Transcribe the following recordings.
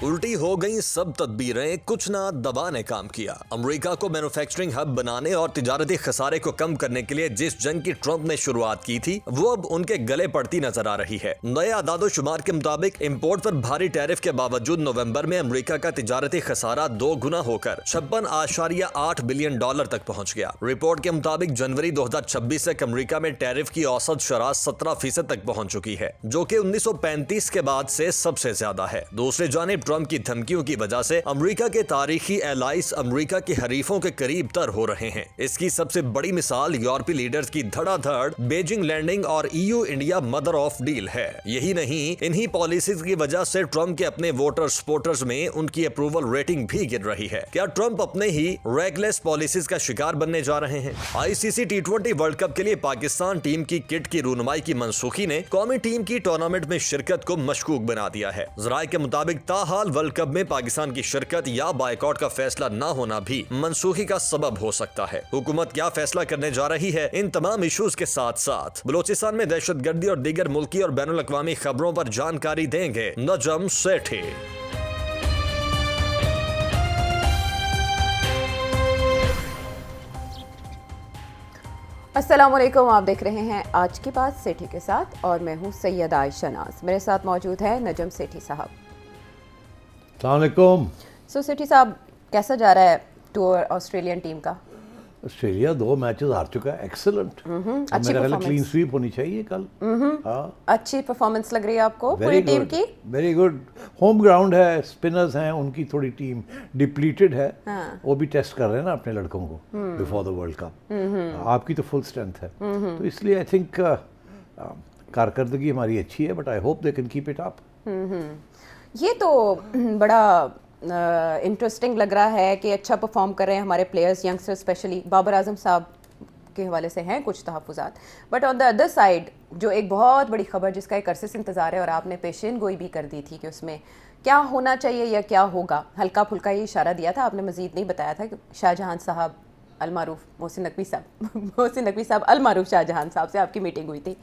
الٹی ہو گئی سب تدبیریں، کچھ نہ دبا نے کام کیا۔ امریکہ کو مینوفیکچرنگ ہب بنانے اور تجارتی خسارے کو کم کرنے کے لیے جس جنگ کی ٹرمپ نے شروعات کی تھی وہ اب ان کے گلے پڑتی نظر آ رہی ہے۔ نئے اعداد و شمار کے مطابق امپورٹ پر بھاری ٹیرف کے باوجود نومبر میں امریکہ کا تجارتی خسارہ 2 گنا ہو کر 56.8 بلین ڈالر تک پہنچ گیا۔ رپورٹ کے مطابق جنوری 2026 تک امریکہ میں ٹیرف کی اوسط شرح 17% تک پہنچ چکی ہے، جو کہ 1935 کے بعد سے سب سے زیادہ ہے۔ دوسری جانب ٹرمپ کی دھمکیوں کی وجہ سے امریکہ کے تاریخی ایلائز امریکہ کے حریفوں کے قریب تر ہو رہے ہیں۔ اس کی سب سے بڑی مثال یورپی لیڈرز کی دھڑا دھڑ بیجنگ لینڈنگ اور EU India mother of deal ہے۔ یہی نہیں، انہی پالیسیز کی وجہ سے ٹرمپ کے اپنے ووٹر سپورٹرز میں ان کی اپروول ریٹنگ بھی گر رہی ہے۔ کیا ٹرمپ اپنے ہی ریگلیس پالیسیز کا شکار بننے جا رہے ہیں؟ ICC T20 ورلڈ کپ کے لیے پاکستان ٹیم کی کٹ کی رونمائی کی منسوخی نے قومی ٹیم کی ٹورنامنٹ میں شرکت کو مشکوک بنا دیا ہے۔ ذرائع کے مطابق تاحال ورلڈ کپ میں پاکستان کی شرکت یا بائیکاٹ کا فیصلہ نہ ہونا بھی منسوخی کا سبب ہو سکتا ہے۔ حکومت کیا فیصلہ کرنے جا رہی ہے؟ ان تمام ایشوز کے ساتھ ساتھ بلوچستان میں دہشت گردی اور دیگر ملکی اور بین الاقوامی خبروں پر جانکاری دیں گے نجم سیٹھی۔ السلام علیکم، آپ دیکھ رہے ہیں آج کی بات سیٹھی کے ساتھ اور میں ہوں سید عائشہ ناز۔ میرے ساتھ موجود ہے نجم سیٹھی صاحب۔ السلام علیکم۔ سیٹھی صاحب، کیسا جا رہا ہے ٹور آسٹریلین ٹیم کا؟ آسٹریلیا 2 میچز ہار چکا ہے، ایکسلنٹ۔ اچھی میرا خیال ہے کلین سویپ ہونی چاہیے کل۔ ہاں، اچھی پرفارمنس لگ رہی ہے آپ کو پوری ٹیم کی؟ Very good. ہوم گراؤنڈ ہے، اسپنرز ہیں، ان کی تھوڑی ٹیم ڈپلیٹڈ ہے، وہ بھی ٹیسٹ کر رہے ہیں نا اپنے لڑکوں کو بیفور دا ورلڈ کپ۔ آپ کی تو فل اسٹرینتھ ہے، تو اس لیے آئی تھنک کارکردگی ہماری اچھی ہے، but I hope they can keep it up. یہ تو بڑا انٹرسٹنگ لگ رہا ہے کہ اچھا پرفارم کر رہے ہیں ہمارے players, youngster especially Babar Azam صاحب کے حوالے سے ہیں کچھ تحفظات، but on the other side جو ایک بہت بڑی خبر جس کا ایک عرصے سے انتظار ہے اور آپ نے پیشین گوئی بھی کر دی تھی کہ اس میں کیا ہونا چاہیے یا کیا ہوگا، ہلکا پھلکا یہ اشارہ دیا تھا، آپ نے مزید نہیں بتایا تھا کہ شاہ جہان صاحب المعروف محسن نقوی صاحب المعروف شاہ جہان صاحب سے آپ کی میٹنگ ہوئی تھی۔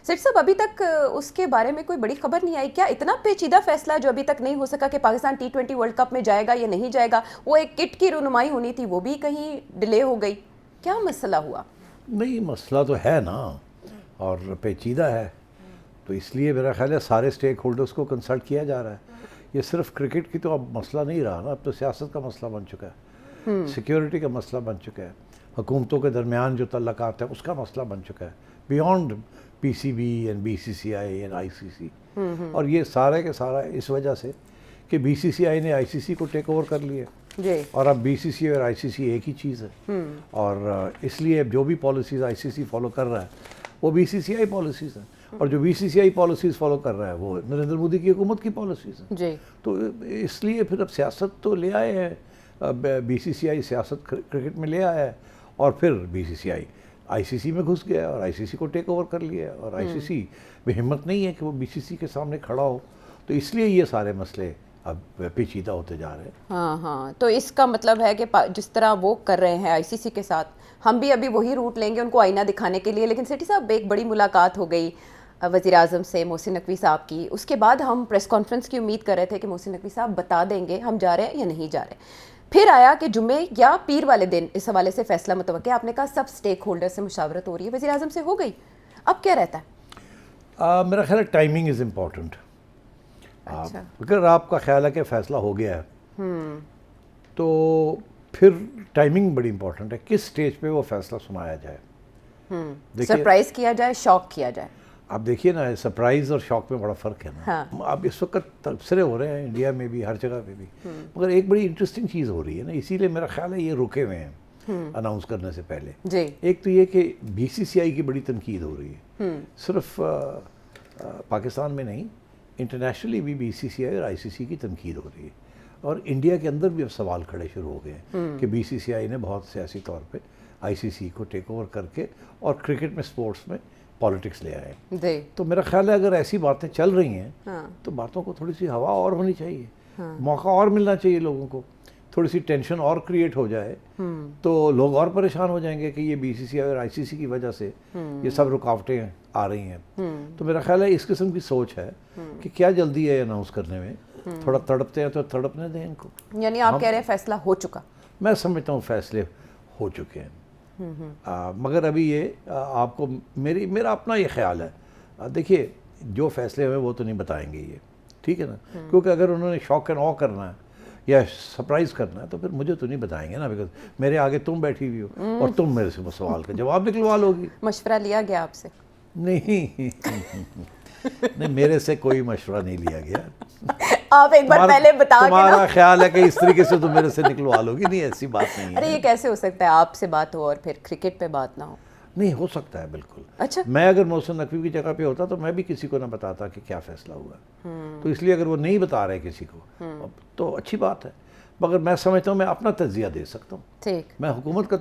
سیٹھ صاحب، ابھی تک اس کے بارے میں کوئی بڑی خبر نہیں آئی، کیا اتنا پیچیدہ فیصلہ جو ابھی تک نہیں ہو سکا کہ پاکستان T20 ورلڈ کپ میں جائے گا یا نہیں جائے گا؟ وہ ایک کٹ کی رونمائی ہونی تھی، وہ بھی کہیں ڈیلے ہو گئی، کیا مسئلہ ہوا؟ نہیں، مسئلہ تو ہے نا، اور پیچیدہ ہے، تو اس لیے میرا خیال ہے سارے اسٹیک ہولڈرز کو کنسلٹ کیا جا رہا ہے۔ یہ صرف کرکٹ کی تو اب مسئلہ نہیں رہا نا، اب تو سیاست کا مسئلہ بن چکا ہے، سیکیورٹی کا مسئلہ بن چکا ہے، حکومتوں کے درمیان جو تعلقات ہیں اس کا مسئلہ بن چکا ہے، beyond PCB and BCCI and ICC۔ اور یہ سارے کے سارا اس وجہ سے کہ BCCI نے ICC کو ٹیک اوور کر لیا جی، اور اب BCCI اور ICC ایک ہی چیز ہے، اور اس لیے جو بھی پالیسیز ICC فالو کر رہا ہے وہ BCCI پالیسیز ہیں، اور جو BCCI پالیسیز فالو کر رہا ہے وہ نریندر مودی کی حکومت کی پالیسیز ہیں۔ جی، تو اس لیے پھر اب سیاست تو لے آئے ہیں، BCCI سیاست کرکٹ میں لے آیا ہے، اور پھر BCCI ICC میں گھس گیا اور ICC کو ٹیک اوور کر لیا، اور ICC میں ہمت نہیں ہے کہ وہ BCC کے سامنے کھڑا ہو، تو اس لیے یہ سارے مسئلے اب پیچیدہ ہوتے جا رہے ہیں۔ ہاں، تو اس کا مطلب ہے کہ جس طرح وہ کر رہے ہیں ICC کے ساتھ، ہم بھی ابھی وہی روٹ لیں گے ان کو آئینہ دکھانے کے لیے۔ لیکن سیٹھی صاحب، ایک بڑی ملاقات ہو گئی وزیر اعظم سے محسن نقوی صاحب کی، اس کے بعد ہم پریس کانفرنس کی امید کر رہے تھے کہ محسن نقوی صاحب بتا دیں گے ہم جا رہے ہیں یا نہیں جا رہے، پھر آیا کہ جمعے یا پیر والے دن اس حوالے سے فیصلہ متوقع ہے۔ آپ نے کہا سب اسٹیک ہولڈر سے مشاورت ہو رہی ہے، وزیر اعظم سے ہو گئی، اب کیا رہتا ہے؟ میرا خیال ہے ٹائمنگ از امپورٹنٹ۔ اگر آپ کا خیال ہے کہ فیصلہ ہو گیا ہے تو پھر ٹائمنگ بڑی امپورٹنٹ ہے، کس سٹیج پہ وہ فیصلہ سنایا جائے، سرپرائز کیا جائے، شاک کیا جائے؟ آپ دیکھیے نا، سرپرائز اور شوق میں بڑا فرق ہے نا۔ اب اس وقت تبصرے ہو رہے ہیں انڈیا میں بھی، ہر جگہ پہ بھی، مگر ایک بڑی انٹرسٹنگ چیز ہو رہی ہے نا، اسی لیے میرا خیال ہے یہ رکے ہوئے ہیں اناؤنس کرنے سے پہلے۔ ایک تو یہ کہ BCCI کی بڑی تنقید ہو رہی ہے، صرف پاکستان میں نہیں، انٹرنیشنلی بھی BCCI اور ICC کی تنقید ہو رہی ہے، اور انڈیا کے اندر بھی اب سوال کھڑے شروع ہو گئے ہیں کہ BCCI نے بہت سیاسی طور پہ ICC کو ٹیک اوور کر کے اور کرکٹ میں سپورٹس میں پالیٹکس لے آئے۔ تو میرا خیال ہے اگر ایسی باتیں چل رہی ہیں تو باتوں کو تھوڑی سی ہوا اور ہونی چاہیے، موقع اور ملنا چاہیے لوگوں کو، تھوڑی سی ٹینشن اور کریٹ ہو جائے تو لوگ اور پریشان ہو جائیں گے کہ یہ BCCI اور ICC کی وجہ سے یہ سب رکاوٹیں آ رہی ہیں۔ تو میرا خیال ہے اس قسم کی سوچ ہے کہ کیا جلدی ہے اناؤنس کرنے میں، تھوڑا تڑپتے ہیں تو تڑپنے دیں ان کو. یعنی آپ کہہ رہے ہیں فیصلہ ہو چکا؟ میں سمجھتا ہوں فیصلے ہو چکے ہیں, مگر ابھی یہ آپ کو میرا اپنا یہ خیال ہے, دیکھیے جو فیصلے ہوئے وہ تو نہیں بتائیں گے یہ, ٹھیک ہے نا, کیونکہ اگر انہوں نے شوق اینڈ آ کرنا ہے یا سرپرائز کرنا ہے تو پھر مجھے تو نہیں بتائیں گے نا, بیکاز میرے آگے تم بیٹھی ہوئی ہو اور تم میرے سے سوال کا جواب نکلوا لو گی. مشورہ لیا گیا آپ سے؟ نہیں میرے سے کوئی مشورہ نہیں لیا گیا. آپ ایک بار پہلے بتا کے تمہارا خیال ہے کہ اس طریقے سے تم میرے سے نکلوا لو گی, نہیں ایسی بات نہیں ہے. ارے یہ کیسے ہو سکتا ہے آپ سے بات ہو اور پھر کرکٹ پہ بات نہ ہو؟ نہیں ہو سکتا ہے بالکل. اچھا, میں اگر محسن نقوی کی جگہ پہ ہوتا تو میں بھی کسی کو نہ بتاتا کہ کیا فیصلہ ہوا, تو اس لیے اگر وہ نہیں بتا رہے کسی کو تو اچھی بات ہے, مگر میں سمجھتا ہوں میں اپنا تجزیہ دے سکتا ہوں, ٹھیک, میں حکومت کا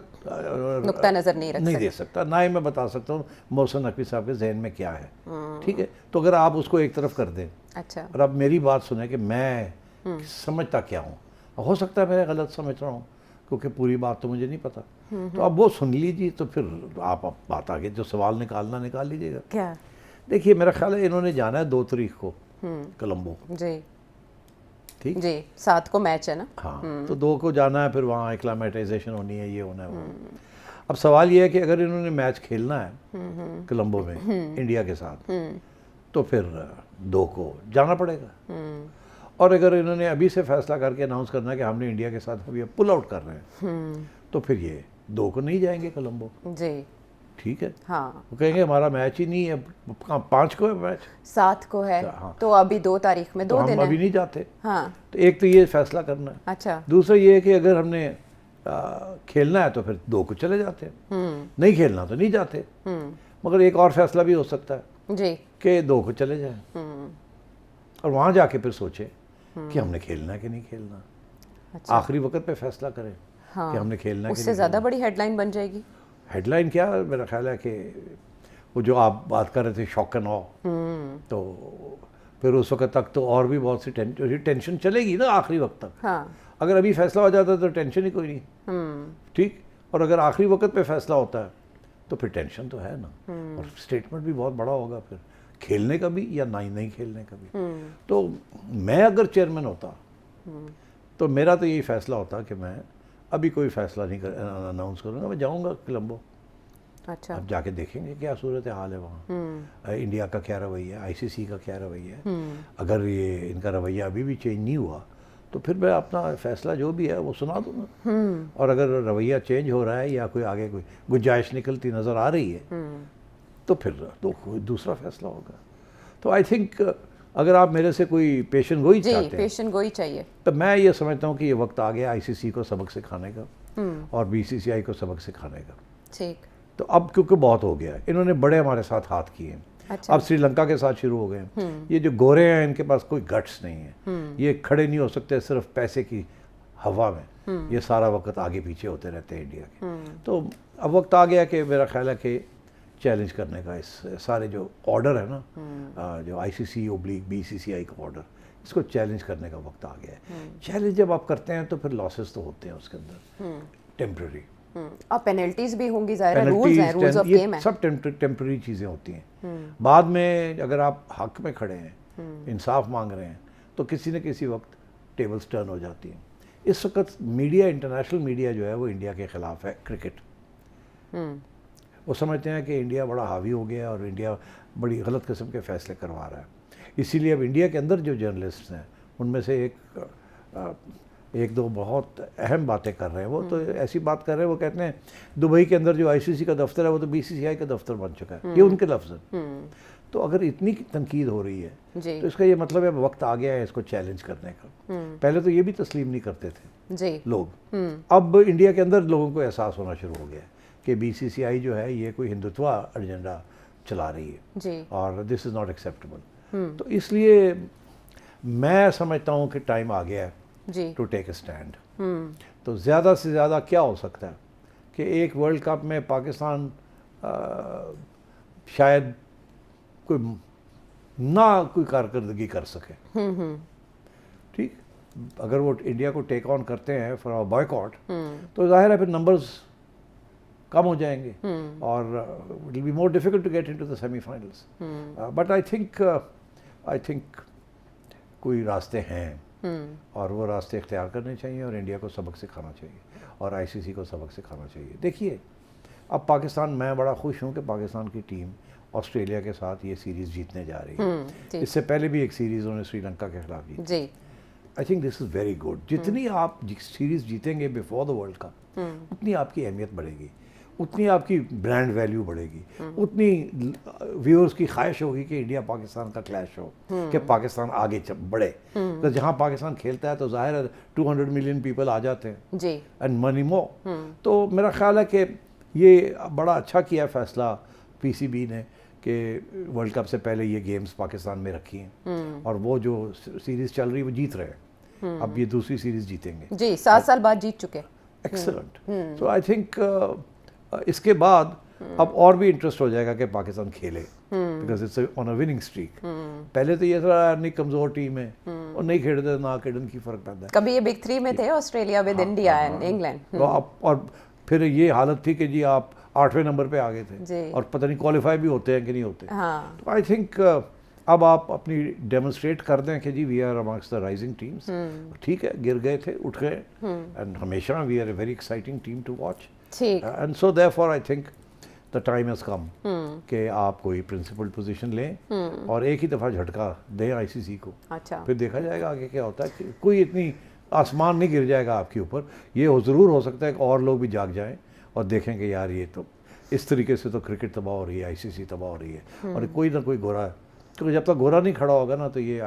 نقطہ نظر نہیں دے سکتا, نہ ہی میں بتا سکتا ہوں محسن نقوی صاحب کے ذہن میں کیا ہے, ٹھیک ہے. تو اگر آپ اس کو ایک طرف کر دیں اچھا, اور اب میری بات سنیں کہ میں سمجھتا کیا ہوں, ہو سکتا ہے میں غلط سمجھ رہا ہوں کیونکہ پوری بات تو مجھے نہیں پتا, تو اب وہ سن لیجیے, تو پھر آپ بات آگے جو سوال نکالنا نکال لیجیے گا. کیا؟ دیکھیے میرا خیال ہے انہوں نے جانا ہے 2 تاریخ کو کولمبو, جی ٹھیک جی, 7 کو میچ ہے نا؟ ہاں, تو 2 کو جانا ہے, پھر وہاں ایکلائمیٹائزیشن ہونی ہے, یہ ہونا ہے وہ. اب سوال یہ ہے کہ اگر انہوں نے میچ کھیلنا ہے کولمبو میں انڈیا کے ساتھ تو پھر 2 کو جانا پڑے گا, اور اگر انہوں نے ابھی سے فیصلہ کر کے اناؤنس کرنا ہے کہ ہم نے انڈیا کے ساتھ ابھی پل آؤٹ کر رہے ہیں تو پھر یہ 2 کو نہیں جائیں گے کولمبو, جی ٹھیک ہے. ہاں, وہ کہیں گے ہمارا میچ ہی نہیں ہے, 5 کو ہے میچ, 7 کو ہے, تو ابھی 2 تاریخ میں 2 ہم دن ابھی ہے. نہیں جاتے. ہاں, تو ایک تو یہ فیصلہ کرنا ہے, اچھا, دوسرا یہ ہے کہ اگر ہم نے کھیلنا ہے تو پھر 2 کو چلے جاتے ہیں, نہیں کھیلنا تو نہیں جاتے. مگر ایک اور فیصلہ بھی ہو سکتا ہے جی کہ 2 کو چلے جائیں اور وہاں جا کے پھر سوچیں کہ ہم نے کھیلنا ہے کہ نہیں کھیلنا, آخری وقت پہ فیصلہ کریں کہ ہم نے کھیلنا ہے کہ اس سے زیادہ بڑی ہیڈ لائن بن جائے گی. ہیڈ لائن کیا, میرا خیال ہے کہ وہ جو آپ بات کر رہے تھے شوق اینڈ آ, تو پھر اس وقت تک تو اور بھی بہت سی ٹینشن چلے گی نا آخری وقت تک. ہاں, اگر ابھی فیصلہ ہو جاتا ہے تو ٹینشن ہی کوئی نہیں, ٹھیک, اور اگر آخری وقت پہ فیصلہ ہوتا ہے تو پھر ٹینشن تو ہے نا, اور اسٹیٹمنٹ بھی بہت بڑا ہوگا پھر کھیلنے کا بھی یا نہیں کھیلنے کا بھی. تو میں اگر چیئرمین ہوتا تو میرا تو یہی فیصلہ ہوتا کہ میں ابھی کوئی فیصلہ نہیں اناؤنس کروں گا, میں جاؤں گا کولمبو. اچھا, اب جا کے دیکھیں گے کیا صورت حال ہے وہاں, انڈیا کا کیا رویہ ہے, ICC کا کیا رویہ ہے. اگر یہ ان کا رویہ ابھی بھی چینج نہیں ہوا تو پھر میں اپنا فیصلہ جو بھی ہے وہ سنا دوں گا, اور اگر رویہ چینج ہو رہا ہے یا کوئی آگے کوئی گنجائش نکلتی نظر آ رہی ہے تو پھر تو کوئی دوسرا فیصلہ ہوگا. تو آئی تھنک اگر آپ میرے سے کوئی پیشن گوئی چاہتے ہیں, پیشن گوئی چاہیے, تو میں یہ سمجھتا ہوں کہ یہ وقت آ گیا ICC کو سبق سکھانے کا اور BCCI کو سبق سکھانے کا. ٹھیک, تو اب کیونکہ بہت ہو گیا ہے, انہوں نے بڑے ہمارے ساتھ ہاتھ کیے ہیں, اب سری لنکا کے ساتھ شروع ہو گئے ہیں. یہ جو گورے ہیں ان کے پاس کوئی گٹس نہیں ہے, یہ کھڑے نہیں ہو سکتے صرف پیسے کی ہوا میں, یہ سارا وقت آگے پیچھے ہوتے رہتے ہیں انڈیا کے. تو اب وقت آ گیا کہ میرا خیال ہے کہ چیلنج کرنے کا, اس سارے جو آرڈر ہے نا, جو ICC/BCCI کا آرڈر, اس کو چیلنج کرنے کا وقت آ گیا ہے. چیلنج جب آپ کرتے ہیں تو پھر لاسز تو ہوتے ہیں اس کے اندر ٹیمپرری, اور پینلٹیز بھی ہوں گی, ظاہر ہے رولز ہیں, رولز آف گیم ہیں, سب ٹیمپرری چیزیں ہوتی ہیں. بعد میں اگر آپ حق میں کھڑے ہیں, انصاف مانگ رہے ہیں, تو کسی نہ کسی وقت ٹیبلز ٹرن ہو جاتی ہیں. اس وقت میڈیا, انٹرنیشنل میڈیا جو ہے وہ انڈیا کے خلاف ہے. کرکٹ, وہ سمجھتے ہیں کہ انڈیا بڑا حاوی ہو گیا اور انڈیا بڑی غلط قسم کے فیصلے کروا رہا ہے. اسی لیے اب انڈیا کے اندر جو جرنلسٹ ہیں ان میں سے ایک دو بہت اہم باتیں کر رہے ہیں. وہ تو ایسی بات کر رہے ہیں, وہ کہتے ہیں دبئی کے اندر جو ICC کا دفتر ہے وہ تو BCCI کا دفتر بن چکا ہے. یہ ان کے لفظ ہیں. تو اگر اتنی تنقید ہو رہی ہے تو اس کا یہ مطلب ہے وقت آ گیا ہے اس کو چیلنج کرنے کا. پہلے تو یہ بھی تسلیم نہیں کرتے تھے لوگ, اب انڈیا کے اندر لوگوں کو احساس ہونا شروع ہو گیا ہے کہ BCCI جو ہے یہ کوئی ہندوتوا ایجنڈا چلا رہی ہے اور دس از ناٹ ایکسیپٹیبل. تو اس لیے میں سمجھتا ہوں کہ ٹائم آ گیا ہے ٹو ٹیک اے اسٹینڈ. تو زیادہ سے زیادہ کیا ہو سکتا ہے کہ ایک ورلڈ کپ میں پاکستان شاید کوئی کارکردگی کر سکے, ٹھیک, اگر وہ انڈیا کو ٹیک آن کرتے ہیں فار بائیکاٹ تو ظاہر ہے پھر نمبرز کم ہو جائیں گے اور it will be more difficult to get into the semi finals. But I think کوئی راستے ہیں اور وہ راستے اختیار کرنے چاہیے اور انڈیا کو سبق سکھانا چاہیے اور آئی سی سی کو سبق سکھانا چاہیے. دیکھیے اب پاکستان, میں بڑا خوش ہوں کہ پاکستان کی ٹیم آسٹریلیا کے ساتھ یہ سیریز جیتنے جا رہی ہے. اس سے پہلے بھی ایک سیریز انہوں نے سری لنکا کے خلاف جیتی. جی I think this is very good. جتنی آپ سیریز جیتیں گے بیفور دا ورلڈ کپ اتنی آپ کی اہمیت بڑھے گی, اتنی آپ کی برانڈ ویلیو بڑھے گی, اتنی ویورز کی خواہش ہوگی کہ انڈیا پاکستان کا کلیش ہو, کہ پاکستان آگے بڑھے. تو جہاں پاکستان کھیلتا ہے تو ظاہر ہے 200 ملین پیپل آ جاتے ہیں جی اینڈ منی مور. تو میرا خیال ہے کہ یہ بڑا اچھا کیا ہے فیصلہ پی سی بی نے کہ ورلڈ کپ سے پہلے یہ گیمز پاکستان میں رکھی ہیں, اور وہ جو سیریز چل رہی ہے وہ جیت رہے ہیں. اب یہ دوسری سیریز جیتیں گے. جی 7 سال بعد جیت چکے. ایکسلنٹ. سو آئی تھنک اس کے بعد اب اور بھی انٹرسٹ ہو جائے گا کہ پاکستان کھیلے, because it's on a winning streak. پہلے تو یہ تھا نہیں کمزور ٹیم ہے اور نہیں کھیلتے, نہ کھیلنے کی فرق پڑتا ہے. کبھی یہ بگ 3 میں تھے Australia with India and England, اور پھر یہ حالت تھی کہ جی آپ 8ویں نمبر پہ آگے تھے اور پتہ نہیں کوالیفائی بھی ہوتے ہیں کہ نہیں ہوتے. تو آئی تھنک اب آپ اپنی ڈیمونسٹریٹ کر دیں کہ جی we are amongst the rising teams. ٹھیک ہے, گر گئے تھے, اٹھ گئے, اینڈ ہمیشہ we are a very exciting team to watch. And so therefore I think the time has come کہ آپ کوئی پرنسپل پوزیشن لیں اور ایک ہی دفعہ جھٹکا دیں آئی سی سی کو. پھر دیکھا جائے گا آگے کیا ہوتا ہے. کوئی اتنی آسمان نہیں گر جائے گا آپ کے اوپر. یہ ضرور ہو سکتا ہے کہ اور لوگ بھی جاگ جائیں اور دیکھیں کہ یار یہ تو اس طریقے سے تو کرکٹ تباہ ہو رہی ہے, آئی سی سی تباہ ہو رہی ہے, اور کوئی نہ کوئی گورا ہے. کیونکہ جب تک گورا نہیں کھڑا ہوگا نا تو یہ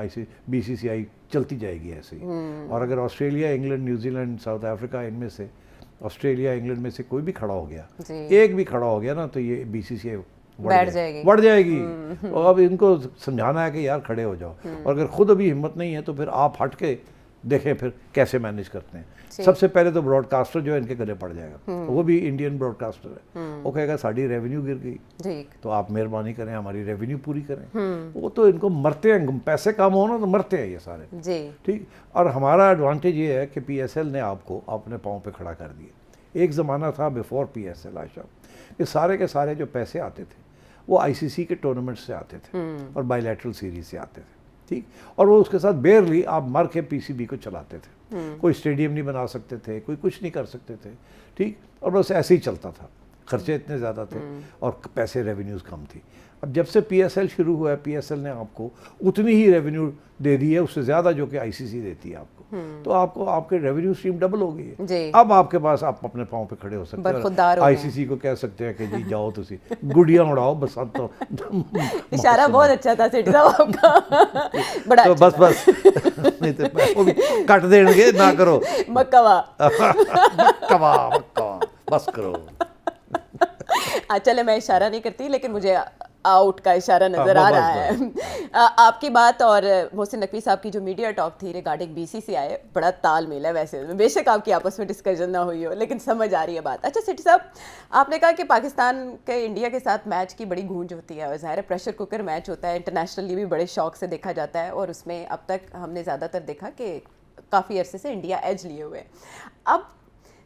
بی سی سی آئی چلتی جائے گی ایسے ہی. اور اگر Australia, England, New Zealand, South Africa, ان میں سے آسٹریلیا, انگلینڈ میں سے کوئی بھی کھڑا ہو گیا, ایک بھی کھڑا ہو گیا نا تو یہ بی سی سی آئی بڑھ جائے گی. اور اب ان کو سمجھانا ہے کہ یار کھڑے ہو جاؤ, اور اگر خود ابھی ہمت نہیں ہے تو پھر آپ ہٹ کے دیکھیں پھر کیسے مینیج کرتے ہیں. سب سے پہلے تو براڈ کاسٹر جو ہے ان کے گلے پڑ جائے گا, وہ بھی انڈین براڈ کاسٹر ہے. وہ کہے گا ساری ریونیو گر گئی تو آپ مہربانی کریں ہماری ریونیو پوری کریں. وہ تو ان کو مرتے ہیں, پیسے کم ہو نا تو مرتے ہیں یہ سارے. ٹھیک. اور ہمارا ایڈوانٹیج یہ ہے کہ پی ایس ایل نے آپ کو اپنے پاؤں پہ کھڑا کر دیا. ایک زمانہ تھا بیفور پی ایس ایل عائشہ کہ سارے کے سارے جو پیسے آتے تھے وہ آئی سی سی کے ٹورنامنٹ سے آتے تھے اور بائی لیٹرل سیریز سے آتے تھے. ٹھیک. اور وہ اس کے ساتھ بیئرلی آپ مر کے پی سی بی کو چلاتے تھے. کوئی اسٹیڈیم نہیں بنا سکتے تھے, کوئی کچھ نہیں کر سکتے تھے. ٹھیک. اور بس ایسے ہی چلتا تھا, خرچے اتنے زیادہ تھے اور پیسے ریونیوز کم تھی. اب جب سے پی ایس ایل شروع ہوا ہے, پی ایس ایل نے آپ کو اتنی ہی ریونیو دے دی ہے, اس سے زیادہ جو کہ آئی سی سی دیتی ہے آپ کو. تو آپ کو آپ کے ریونیو اسٹریم ڈبل ہو گئی ہے. اب آپ کے پاس آپ اپنے پاؤں پہ کھڑے ہو سکتے ہیں. آئی سی سی کو کہہ سکتے ہیں کہ جی جاؤ تسی گڈیاں اڑاؤ بس. اب تو اشارہ بہت اچھا تھا سیٹھی صاحب آپ کا, بڑا تو بس بس نہیں تو وہ بھی کٹ دیں گے, نہ کرو مکوا بس کرو. چلے میں اشارہ نہیں کرتی, لیکن مجھے آؤٹ کا اشارہ نظر آ رہا ہے. آپ کی بات اور محسن نقوی صاحب کی جو میڈیا ٹاک تھی ریگارڈنگ بی سی سی آئی, بڑا تال میل ہے. ویسے بے شک آپ کی آپس میں ڈسکشن نہ ہوئی ہو, لیکن سمجھ آ رہی ہے بات. اچھا سیٹھی صاحب, آپ نے کہا کہ پاکستان کے انڈیا کے ساتھ میچ کی بڑی گونج ہوتی ہے, اور ظاہر ہے پریشر کوکر میچ ہوتا ہے, انٹرنیشنلی بھی بڑے شوق سے دیکھا جاتا ہے, اور اس میں اب تک ہم نے زیادہ تر دیکھا کہ کافی عرصے سے انڈیا ایج لیے ہوئے. اب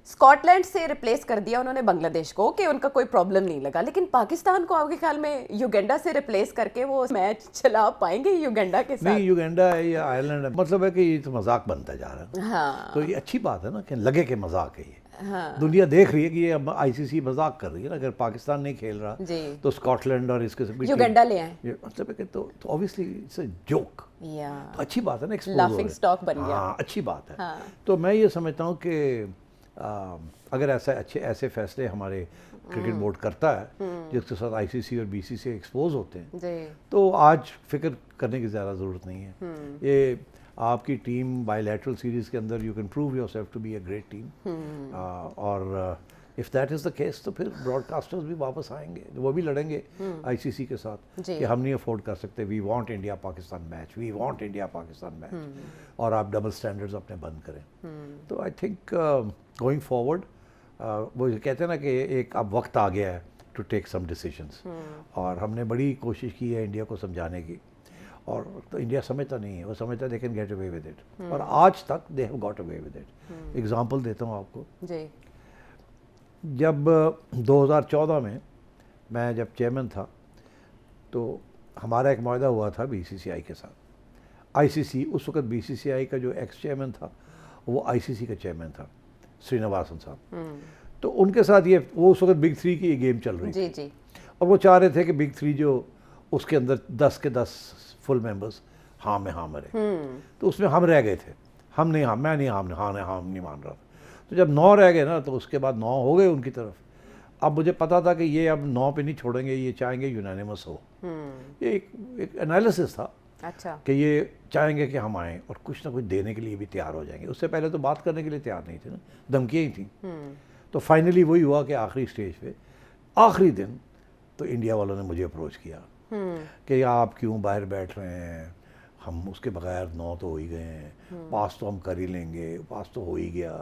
اسکاٹ لینڈ سے ریپلیس کر دیا انہوں نے بنگلہ دیش کو کہ ان کا کوئی پرابلم نہیں لگا, لیکن پاکستان کو آپ کے خیال میں یوگینڈا سے ریپلیس کر کے وہ میچ چلا پائیں گے یوگینڈا کے ساتھ؟ نہیں, یوگینڈا ہے یا آئرلینڈ ہے, مطلب ہے کہ یہ تو مذاق بنتا جا رہا ہے. ہاں, تو یہ اچھی بات ہے نا کہ لگے کہ مذاق ہے. یہ دنیا دیکھ رہی ہے کہ یہ اب آئی سی سی مذاق کر رہی ہے نا. اگر پاکستان نہیں کھیل رہا تو اسکاٹ لینڈ اور اس کے یوگینڈا لے آئیں, مطلب ہے کہ تو اوبیسلی اٹس اے جوک. اچھی بات ہے نا, لافنگ اسٹاک بن گیا. ہاں اچھی بات ہے. تو میں یہ سمجھتا ہوں کہ اگر ایسے فیصلے ہمارے کرکٹ بورڈ کرتا ہے جس کے ساتھ آئی سی سی اور بی سی سی ایکسپوز ہوتے ہیں, تو آج فکر کرنے کی زیادہ ضرورت نہیں ہے. یہ آپ کی ٹیم بائی لیٹرل سیریز کے اندر you can prove yourself to be a great team, اور if that is the case تو پھر براڈ کاسٹرز بھی واپس آئیں گے, وہ بھی لڑیں گے آئی سی سی کے ساتھ کہ ہم نہیں افورڈ کر سکتے, we want India Pakistan match, we want India Pakistan match, اور آپ ڈبل اسٹینڈرڈز اپنے بند کریں. تو آئی تھنک گوئنگ فارورڈ وہ کہتے ہیں نا کہ ایک اب وقت آ گیا ہے ٹو ٹیک سم ڈیسیجنس, اور ہم نے بڑی کوشش کی ہے انڈیا کو سمجھانے کی, اور تو انڈیا سمجھتا نہیں ہے, وہ سمجھتا ہے they can get away with it, اور آج تک they have got away with it. Example دیتا ہوں آپ کو. جب 2014 میں جب چیئرمین تھا تو ہمارا ایک معاہدہ ہوا تھا بی سی سی آئی کے ساتھ. ICC اس وقت BCCI کا جو ایکس چیئرمین تھا وہ ICC کا چیئرمین تھا سرینواسن صاحب. تو ان کے ساتھ یہ وہ اس وقت بگ 3 کی یہ گیم چل رہی تھی جی اور وہ چاہ رہے تھے کہ بگ 3 جو اس کے اندر 10 کے 10 فل ممبرس ہاں میں ہاں مرے. تو اس میں ہم رہ گئے تھے, ہم نہیں ہاں میں نہیں ہاں نہیں مان رہا تھا. تو جب 9 رہ گئے نا تو اس کے بعد 9 ہو گئے ان کی طرف. اب مجھے پتا تھا کہ یہ اب 9 پہ نہیں چھوڑیں گے, یہ چاہیں گے یونانیمس ہو. یہ ایک انالیسس تھا اچھا کہ یہ چاہیں گے کہ ہم آئیں اور کچھ نہ کچھ دینے کے لیے بھی تیار ہو جائیں گے. اس سے پہلے تو بات کرنے کے لیے تیار نہیں تھے نا, دھمکیاں ہی تھیں. تو فائنلی وہی ہوا کہ آخری سٹیج پہ آخری دن تو انڈیا والوں نے مجھے اپروچ کیا کہ آپ کیوں باہر بیٹھ رہے ہیں, ہم اس کے بغیر 9 تو ہو ہی گئے ہیں, پاس تو ہم کر ہی لیں گے, پاس تو ہو ہی گیا,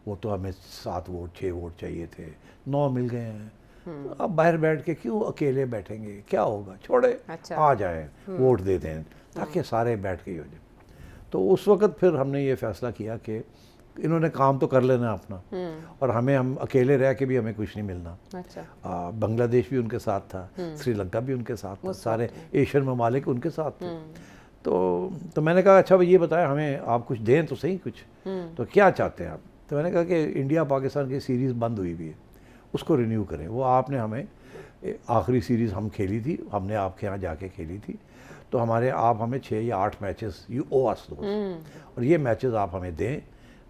وہ تو ہمیں 7 ووٹ 6 ووٹ چاہیے تھے, 9 مل گئے ہیں, اب باہر بیٹھ کے کیوں اکیلے بیٹھیں گے, کیا ہوگا, چھوڑے آ جائیں ووٹ دے دیں تاکہ سارے بیٹھ کے ہی ہو جائیں. تو اس وقت پھر ہم نے یہ فیصلہ کیا کہ انہوں نے کام تو کر لینا اپنا اور ہم اکیلے رہ کے بھی ہمیں کچھ نہیں ملنا. بنگلہ دیش بھی ان کے ساتھ تھا, سری لنکا بھی ان کے ساتھ تھا, سارے ایشین ممالک ان کے ساتھ تھے. تو میں نے کہا اچھا بھائی یہ بتائیں ہمیں آپ کچھ دیں تو صحیح کچھ, تو کیا چاہتے ہیں آپ. تو میں نے کہا کہ انڈیا پاکستان کی سیریز بند ہوئی بھی ہے, اس کو رینیو کریں. وہ آپ نے ہمیں آخری سیریز ہم کھیلی تھی, ہم نے آپ کے یہاں جا کے کھیلی تھی, تو آپ ہمیں 6 یا 8 میچز یو او اس دو, اور یہ میچز آپ ہمیں دیں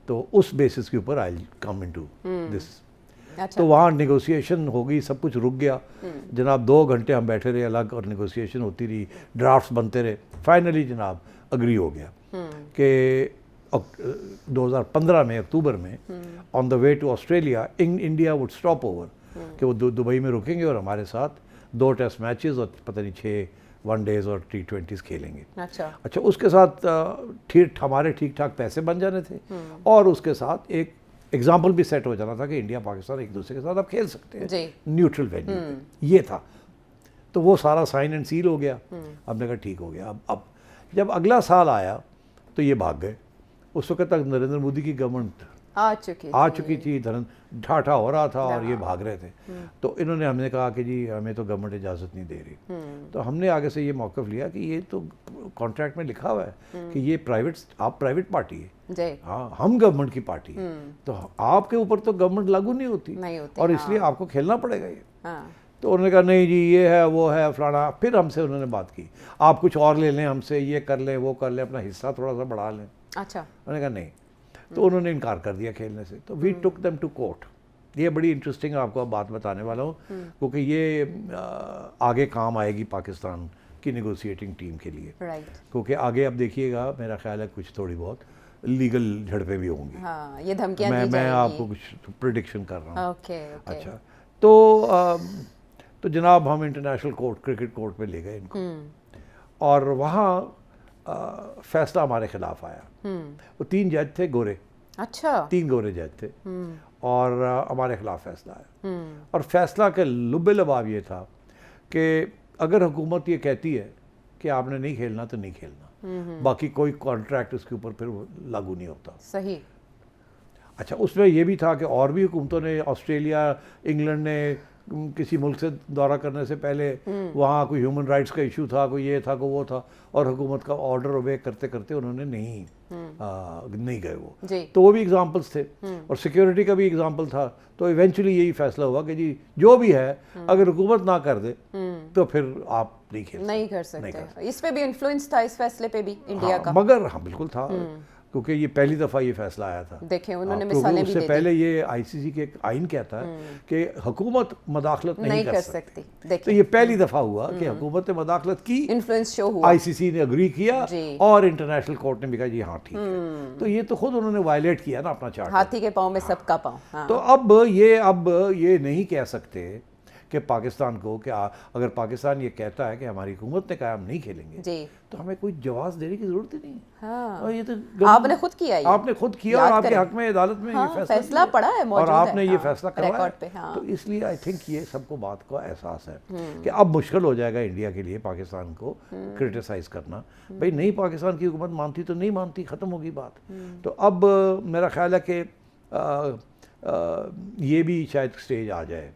تو اس بیسس کے اوپر آئی کم انٹو دس. تو وہاں نیگوسیشن ہو گئی, سب کچھ رک گیا جناب. 2 گھنٹے ہم بیٹھے رہے الگ اور نیگوسیشن ہوتی رہی, ڈرافٹس بنتے رہے. فائنلی جناب اگری ہو گیا کہ 2015 میں اکتوبر میں on the way to Australia India would stop over, کہ وہ دبئی میں رکیں گے اور ہمارے ساتھ 2 ٹیسٹ میچز اور پتہ نہیں 6 ون ڈیز اور T20s کھیلیں گے. اچھا اس کے ساتھ ہمارے ٹھیک ٹھاک پیسے بن جانے تھے اور اس کے ساتھ ایک ایگزامپل بھی سیٹ ہو جانا تھا کہ انڈیا پاکستان ایک دوسرے کے ساتھ اب کھیل سکتے ہیں نیوٹرل وینیو پہ. یہ تھا. تو وہ سارا سائن اینڈ سیل ہو گیا. ہم نے کہا ٹھیک ہو گیا. اب جب اگلا سال آیا تو یہ بھاگ گئے. اس وقت تک نریندر مودی کی گورنمنٹ آ چکی تھی, ٹھاٹھا ہو رہا تھا اور یہ بھاگ رہے تھے. تو انہوں نے ہم نے کہا کہ جی ہمیں تو گورنمنٹ اجازت نہیں دے رہی. تو ہم نے آگے سے یہ موقف لیا کہ یہ تو کانٹریکٹ میں لکھا ہوا ہے کہ یہ آپ پرائیویٹ پارٹی ہے, ہاں ہم گورنمنٹ کی پارٹی ہے, تو آپ کے اوپر تو گورنمنٹ لاگو نہیں ہوتی اور اس لیے آپ کو کھیلنا پڑے گا یہ. تو انہوں نے کہا نہیں جی یہ ہے وہ ہے فلانا. پھر ہم سے انہوں نے بات کی آپ کچھ اور لے لیں ہم سے, یہ کر لیں وہ کر لیں, اپنا حصہ تھوڑا سا بڑھا لیں. انہوں نے کہا نہیں. تو انہوں نے انکار کر دیا کھیلنے سے. تو وی ٹک دیم ٹو کورٹ. یہ بڑی انٹرسٹنگ آپ کو بات بتانے والا ہوں کیونکہ یہ آگے کام آئے گی پاکستان کی نیگوسیٹنگ ٹیم کے لیے, کیونکہ آگے اب دیکھیے گا میرا خیال ہے کچھ تھوڑی بہت لیگل جھڑپیں بھی ہوں گی. میں آپ کو کچھ پریڈکشن کر رہا ہوں. اچھا تو جناب ہم انٹرنیشنل کورٹ کرکٹ کورٹ پہ لے گئے ان کو اور وہاں فیصلہ ہمارے خلاف آیا. وہ 3 جج تھے گورے, 3 گورے جج تھے اور ہمارے خلاف فیصلہ آیا. اور فیصلہ کے لب لباب یہ تھا کہ اگر حکومت یہ کہتی ہے کہ آپ نے نہیں کھیلنا تو نہیں کھیلنا, باقی کوئی کانٹریکٹ اس کے اوپر پھر لاگو نہیں ہوتا. صحیح. اچھا اس میں یہ بھی تھا کہ اور بھی حکومتوں نے, آسٹریلیا, انگلینڈ نے کسی ملک سے دورہ کرنے سے پہلے وہاں کوئی ہیومن رائٹس کا ایشو تھا, کوئی یہ تھا کوئی وہ تھا, اور حکومت کا آرڈر اوبے کرتے کرتے انہوں نے نہیں گئے وہ. تو وہ بھی ایگزامپلس تھے اور سیکیورٹی کا بھی ایگزامپل تھا. تو ایونچولی یہی فیصلہ ہوا کہ جی جو بھی ہے اگر حکومت نہ کر دے تو پھر آپ نہیں کر سکتے. اس پہ بھی انفلوئنس تھا اس فیصلے پہ بھی انڈیا کا, مگر ہاں بالکل تھا کیونکہ یہ پہلی دفعہ یہ فیصلہ آیا تھا. دیکھیں انہوں نے مثالیں بھی اس سے پہلے یہ ICC کے ایک آئین کہتا ہے کہ حکومت مداخلت نہیں کر سکتی. تو یہ پہلی دفعہ ہوا کہ حکومت نے مداخلت کی, انفلوئنس شو ہوا, ICC نے اگری کیا اور انٹرنیشنل کورٹ نے بھی کہا جی ہاں ٹھیک ہے. تو یہ تو خود انہوں نے وائلیٹ کیا نا اپنا چارٹر. ہاتھی کے پاؤں میں سب کا پاؤں. تو اب یہ نہیں کہہ سکتے کہ پاکستان کو کہ اگر پاکستان یہ کہتا ہے کہ ہماری حکومت نے کہا ہم نہیں کھیلیں گے تو ہمیں کوئی جواز دینے کی ضرورت ہی نہیں ہے. یہ تو آپ نے خود کیا, آپ نے خود کیا اور آپ کے حق میں عدالت میں یہ فیصلہ پڑا ہے اور آپ نے یہ فیصلہ کروایا. تو اس لیے آئی تھنک یہ سب کو بات کا احساس ہے کہ اب مشکل ہو جائے گا انڈیا کے لیے پاکستان کو کرٹیسائز کرنا. بھائی نہیں پاکستان کی حکومت مانتی تو نہیں مانتی, ختم ہوگی بات. تو اب میرا خیال ہے کہ یہ بھی شاید سٹیج آ جائے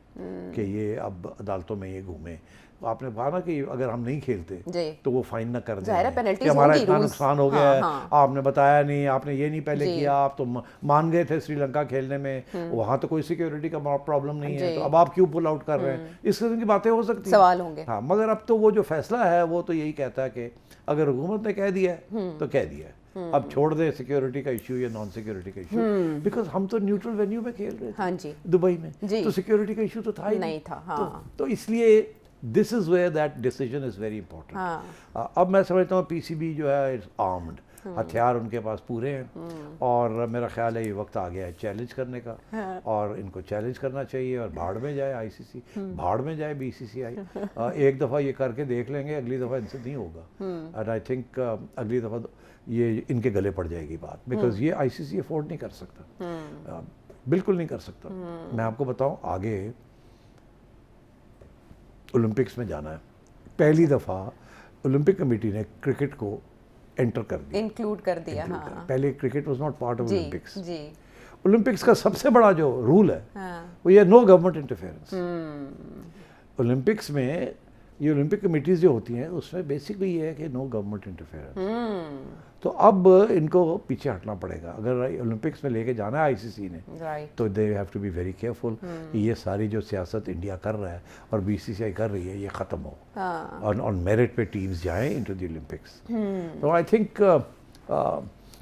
کہ یہ اب عدالتوں میں یہ گھومے. آپ نے کہا نا کہ اگر ہم نہیں کھیلتے جی تو وہ فائن نہ کر دیں ظاہر ہے penalties کہ ہمارا ہوں گی، اتنا rules. نقصان ہو گیا ہے، آپ نے بتایا نہیں، آپ نے یہ نہیں پہلے جی. کیا، آپ تو مان گئے تھے سری لنکا کھیلنے میں، وہاں تو کوئی سیکیورٹی کا پرابلم نہیں ہے، تو اب آپ کیوں پل آؤٹ کر رہے ہیں، اس قسم کی باتیں ہو سکتی ہیں، سوال ہوں گے. ہاں. مگر اب تو وہ جو فیصلہ ہے وہ تو یہی کہتا ہے کہ اگر حکومت نے کہہ دیا ہے تو کہہ دیا ہے، اب چھوڑ دیں سیکیورٹی کا ایشو یا نان سیکیورٹی کا ایشو، بیکاز ہم تو نیوٹرل وینیو میں کھیل رہے ہاں تھے جی دبئی میں، جی. تو سیکیورٹی کا ایشو تو تھا ہی نہیں تھا. ہاں تو اس لیے this is where that decision is very important. اب میں سمجھتا ہوں پی سی بی جو ہے اٹس آرمڈ، ہتھیار ان کے پاس پورے ہیں، اور میرا خیال ہے یہ وقت آ گیا ہے چیلنج کرنے کا، اور ان کو چیلنج کرنا چاہیے، اور بھاڑ میں جائے آئی سی سی، بھاڑ میں جائے بی سی سی آئی. ایک دفعہ یہ کر کے دیکھ لیں گے، اگلی دفعہ ان سے نہیں ہوگا، اینڈ آئی تھنک اگلی دفعہ یہ ان کے گلے پڑ جائے گی بات، بیکاز یہ آئی سی سی افورڈ نہیں کر سکتا، بالکل نہیں کر سکتا. میں آپ کو بتاؤں آگے اولمپکس میں جانا ہے، پہلی دفعہ اولمپک کمیٹی نے کرکٹ کو انٹر کر دیا، انکلوڈ کر دیا. ہاں پہلے cricket was not part of the Olympics. The Olympics کا سب سے بڑا جو رول ہے وہ یہ نو گورنمنٹ انٹرفیئرنس. اولمپکس میں یہ اولمپک کمیٹیز جو ہوتی ہیں اس میں بیسکلی یہ ہے کہ نو گورنمنٹ انٹرفیئرنس. تو اب ان کو پیچھے ہٹنا پڑے گا، اگر اولمپکس میں لے کے جانا ہے آئی سی سی نے تو they have to be very careful کہ یہ ساری جو سیاست انڈیا کر رہا ہے اور بی سی سی آئی کر رہی ہے یہ ختم ہو، آن میرٹ پہ ٹیمز جائیں انٹو دی اولمپکس. تو آئی تھنک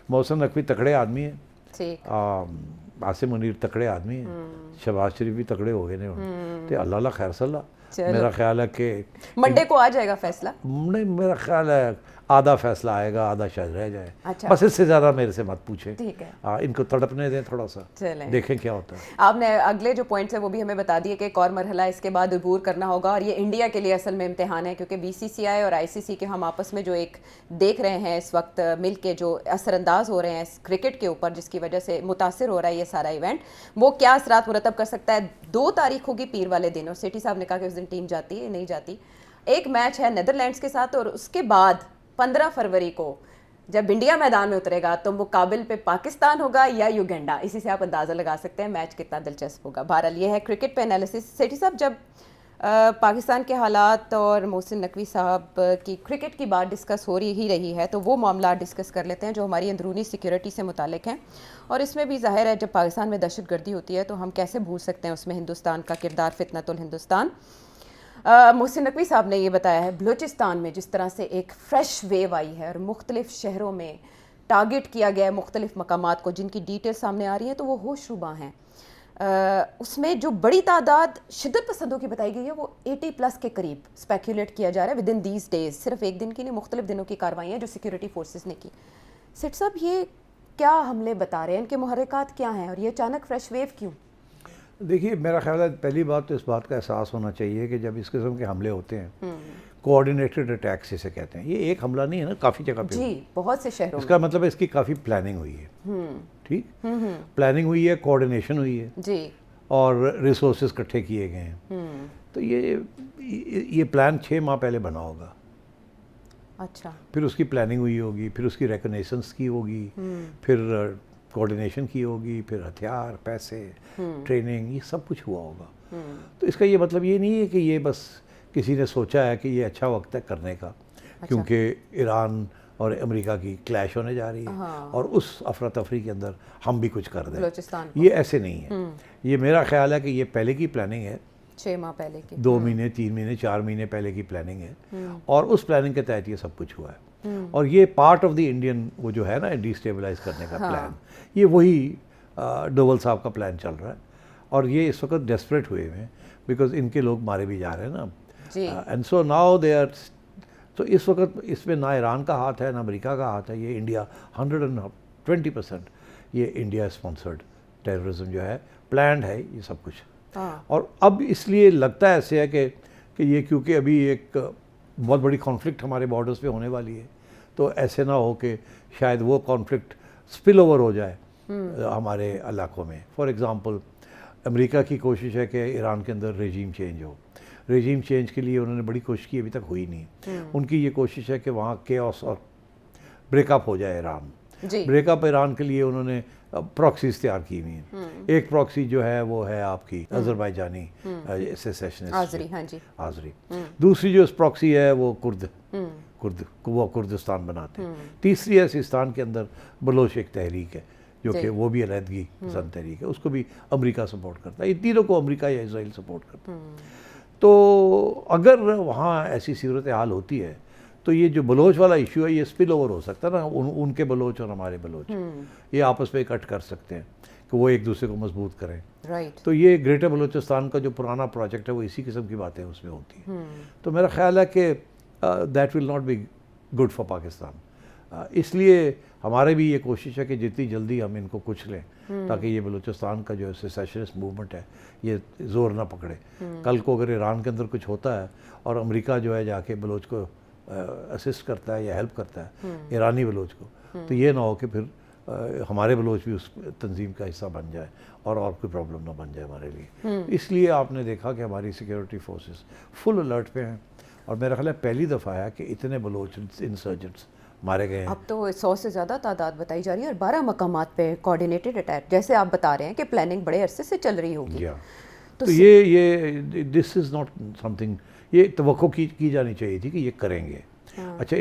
محسن نقوی تکڑے آدمی ہیں، عاصم منیر تکڑے آدمی ہیں، شہباز شریف بھی تکڑے ہو گئے نے، تو اللہ خیر صلی اللہ. میرا خیال ہے کہ منڈے کو آ جائے گا فیصلہ. نہیں، میرا خیال ہے آدھا فیصلہ آئے گا، آدھا شاید رہ جائے. بس اس سے زیادہ میرے سے مت پوچھیں، ان کو تڑپنے دیں تھوڑا سا، دیکھیں کیا ہوتا ہے. آپ نے اگلے جو پوائنٹس ہیں وہ بھی ہمیں بتا دیے کہ ایک اور مرحلہ اس کے بعد عبور کرنا ہوگا، اور یہ انڈیا کے لیے اصل میں امتحان ہے، کیونکہ بی سی سی آئی اور آئی سی سی کے ہم آپس میں جو ایک دیکھ رہے ہیں اس وقت مل کے جو اثر انداز ہو رہے ہیں کرکٹ کے اوپر، جس کی وجہ سے متاثر ہو رہا ہے یہ سارا ایونٹ، وہ کیا اثرات مرتب کر سکتا ہے. 2 تاریخ ہوگی پیر والے دن، اور سیٹھی صاحب نے کہا کہ اس دن ٹیم جاتی ہے نہیں جاتی. ایک میچ ہے نیدرلینڈس کے ساتھ، اور اس کے بعد 15 فروری کو جب انڈیا میدان میں اترے گا تو مقابل پہ پاکستان ہوگا یا یوگینڈا. اسی سے آپ اندازہ لگا سکتے ہیں میچ کتنا دلچسپ ہوگا. بہرحال یہ ہے کرکٹ پہ انالیسس. سیٹھی صاحب، جب پاکستان کے حالات اور محسن نقوی صاحب کی کرکٹ کی بات ڈسکس ہو رہی ہے تو وہ معاملات ڈسکس کر لیتے ہیں جو ہماری اندرونی سیکیورٹی سے متعلق ہیں. اور اس میں بھی ظاہر ہے جب پاکستان میں دہشت گردی ہوتی ہے تو ہم کیسے بھول سکتے ہیں اس میں ہندوستان کا کردار، فتنۃ الہندوستان. محسن نقوی صاحب نے یہ بتایا ہے بلوچستان میں جس طرح سے ایک فریش ویو آئی ہے اور مختلف شہروں میں ٹارگٹ کیا گیا ہے مختلف مقامات کو، جن کی ڈیٹیل سامنے آ رہی ہیں تو وہ ہوش رباں ہیں. اس میں جو بڑی تعداد شدت پسندوں کی بتائی گئی ہے وہ 80+ کے قریب اسپیکولیٹ کیا جا رہا ہے ود ان دیز ڈیز. صرف ایک دن کی نہیں، مختلف دنوں کی کارروائیاں جو سیکورٹی فورسز نے کی. سیٹ صاحب، یہ کیا حملے بتا رہے ہیں، ان کے محرکات کیا ہیں، اور یہ اچانک فریش ویو کیوں؟ دیکھیے، میرا خیال ہے پہلی بات تو اس بات کا احساس ہونا چاہیے کہ جب اس قسم کے حملے ہوتے ہیں، کوآرڈینیٹڈ اٹیکس اسے کہتے ہیں، یہ ایک حملہ نہیں ہے نا، کافی جگہ پہ جی بہت سے شہروں اس کا مطلب ہے اس کی کافی پلاننگ ہوئی ہے. ٹھیک، پلاننگ ہوئی ہے، کوآرڈینیشن ہوئی ہے جی، اور ریسورسز اکٹھے کیے گئے ہیں. تو یہ پلان 6 ماہ پہلے بنا ہوگا. اچھا، پھر اس کی پلاننگ ہوئی ہوگی، پھر اس کی ریکنیسنس کی ہوگی، پھر کوآرڈینیشن کی ہوگی، پھر ہتھیار، پیسے، ٹریننگ، یہ سب کچھ ہوا ہوگا. تو اس کا یہ مطلب یہ نہیں ہے کہ یہ بس کسی نے سوچا ہے کہ یہ اچھا وقت ہے کرنے کا، کیونکہ ایران اور امریکہ کی کلیش ہونے جا رہی ہے اور اس افراتفری کے اندر ہم بھی کچھ کر دیں. یہ ایسے نہیں ہے. یہ میرا خیال ہے کہ یہ پہلے کی پلاننگ ہے، 6 ماہ پہلے کی، 2 مہینے 3 مہینے 4 مہینے پہلے کی پلاننگ ہے، اور اس پلاننگ کے تحت یہ سب کچھ ہوا ہے. اور یہ پارٹ آف دی انڈین وہ جو ہے نا ڈی اسٹیبلائز کرنے کا پلان، یہ وہی ڈوول صاحب کا پلان چل رہا ہے. اور یہ اس وقت ڈیسپریٹ ہوئے ہیں بیکاز ان کے لوگ مارے بھی جا رہے ہیں نا. And so now they are, تو اس وقت اس میں نہ ایران کا ہاتھ ہے نہ امریکہ کا ہاتھ ہے. یہ انڈیا 120% یہ انڈیا اسپانسرڈ ٹیررزم جو ہے پلانڈ ہے یہ سب کچھ. اور اب اس لیے لگتا ہے ایسے ہے کہ یہ کیونکہ ابھی ایک بہت بڑی کانفلکٹ ہمارے بارڈرز پہ ہونے والی ہے، تو ایسے نہ ہو کہ شاید وہ کانفلکٹ سپل اوور ہو جائے ہمارے علاقوں میں. فار ایگزامپل، امریکہ کی کوشش ہے کہ ایران کے اندر ریجیم چینج ہو. ریجیم چینج کے لیے انہوں نے بڑی کوشش کی، ابھی تک ہوئی نہیں. ان کی یہ کوشش ہے کہ وہاں کیوس اور بریک اپ ہو جائے ایران. بریک اپ ایران کے لیے انہوں نے پراکسیز تیار کی ہوئی ہیں. ایک پراکسی جو ہے وہ ہے آپ کی آذربائیجانی سیسیشنسٹ آذری. دوسری جو پراکسی ہے وہ وہ کردستان بناتے ہیں. تیسری ہے سیستان کے اندر بلوچ ایک تحریک ہے جو کہ وہ بھی علیحدگی پسند تحریک ہے, اس کو بھی امریکہ سپورٹ کرتا ہے. یہ تینوں کو امریکہ یا اسرائیل سپورٹ کرتا ہے. تو اگر وہاں ایسی صورتحال ہوتی ہے تو یہ جو بلوچ والا ایشو ہے یہ اسپل اوور ہو سکتا ہے نا, ان کے بلوچ اور ہمارے بلوچ یہ آپس میں اکٹھ کر سکتے ہیں کہ وہ ایک دوسرے کو مضبوط کریں. تو یہ گریٹر بلوچستان کا جو پرانا پروجیکٹ ہے وہ اسی قسم کی باتیں اس میں ہوتی ہیں. تو میرا خیال ہے کہ that will not be good for Pakistan. اس لیے ہمارے بھی یہ کوشش ہے کہ جتنی جلدی ہم ان کو کچھ لیں تاکہ یہ بلوچستان کا جو سیسیشنسٹ موومنٹ ہے یہ زور نہ پکڑے. کل کو اگر ایران کے اندر کچھ ہوتا ہے اور امریکہ جو ہے جا کے بلوچ کو اسسٹ کرتا ہے یا ہیلپ کرتا ہے ایرانی بلوچ کو, تو یہ نہ ہو کہ پھر ہمارے بلوچ بھی اس تنظیم کا حصہ بن جائے اور کوئی پرابلم نہ بن جائے ہمارے لیے. اس لیے آپ نے دیکھا کہ ہماری سیکیورٹی فورسز فل الرٹ پہ ہیں, اور میرا خیال ہے پہلی دفعہ ہے کہ اتنے بلوچ انسرجنٹس مارے گئے ہیں. اب تو 100 سے زیادہ تعداد بتائی جا رہی ہے اور 12 مقامات پہ کوآرڈینیٹڈ اٹیک, جیسے آپ بتا رہے ہیں کہ پلاننگ بڑے عرصے سے چل رہی ہوگی. تو یہ this is not some thing, یہ توقع کی جانی چاہیے تھی کہ یہ کریں گے. اچھا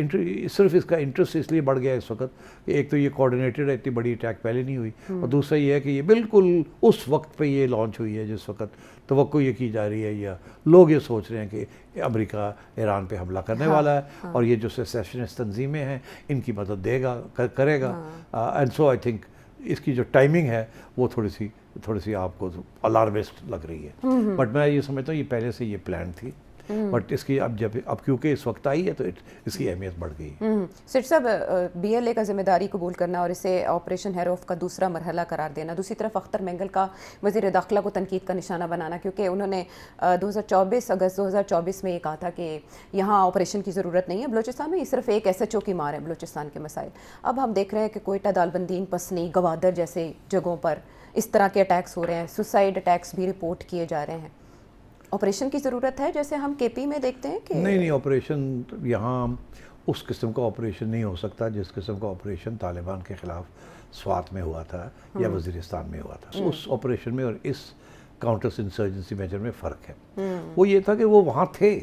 صرف اس کا انٹرسٹ اس لیے بڑھ گیا اس وقت کہ ایک تو یہ کوآرڈینیٹڈ اتنی بڑی اٹیک پہلے نہیں ہوئی, اور دوسرا یہ ہے کہ یہ بالکل اس وقت پہ یہ لانچ ہوئی ہے جس وقت توقع یہ کی جا رہی ہے یا لوگ یہ سوچ رہے ہیں کہ امریکہ ایران پہ حملہ کرنے والا ہے اور یہ جو سیسیشنسٹ تنظیمیں ہیں ان کی مدد دے گا کرے گا. اینڈ سو آئی تھنک اس کی جو ٹائمنگ ہے وہ تھوڑی سی آپ کو الارمسٹ لگ رہی ہے. بٹ میں یہ سمجھتا ہوں یہ پہلے سے یہ پلان تھی, بٹ اس کی اب کیونکہ اس وقت آئی ہے تو اس کی اہمیت بڑھ گئی. سیٹ صاحب, بی ایل اے کا ذمہ داری قبول کرنا اور اسے آپریشن ہیروف کا دوسرا مرحلہ قرار دینا, دوسری طرف اختر مینگل کا وزیر داخلہ کو تنقید کا نشانہ بنانا, کیونکہ انہوں نے اگست 2024 میں یہ کہا تھا کہ یہاں آپریشن کی ضرورت نہیں ہے بلوچستان میں, یہ صرف ایک SHO کی مار ہے بلوچستان کے مسائل. اب ہم دیکھ رہے ہیں کہ کوئٹہ, دالبندین, پسنی, گوادر جیسے جگہوں پر اس طرح کے اٹیکس ہو رہے ہیں, سوسائڈ اٹیکس بھی رپورٹ کیے جا رہے ہیں. آپریشن کی ضرورت ہے جیسے ہم KP میں دیکھتے ہیں کہ نہیں, آپریشن یہاں اس قسم کا آپریشن نہیں ہو سکتا جس قسم کا آپریشن طالبان کے خلاف سوات میں ہوا تھا یا وزیرستان میں ہوا تھا. اس آپریشن میں اور اس کاؤنٹر انسرجنسی میجر میں فرق ہے. وہ یہ تھا کہ وہ وہاں تھے,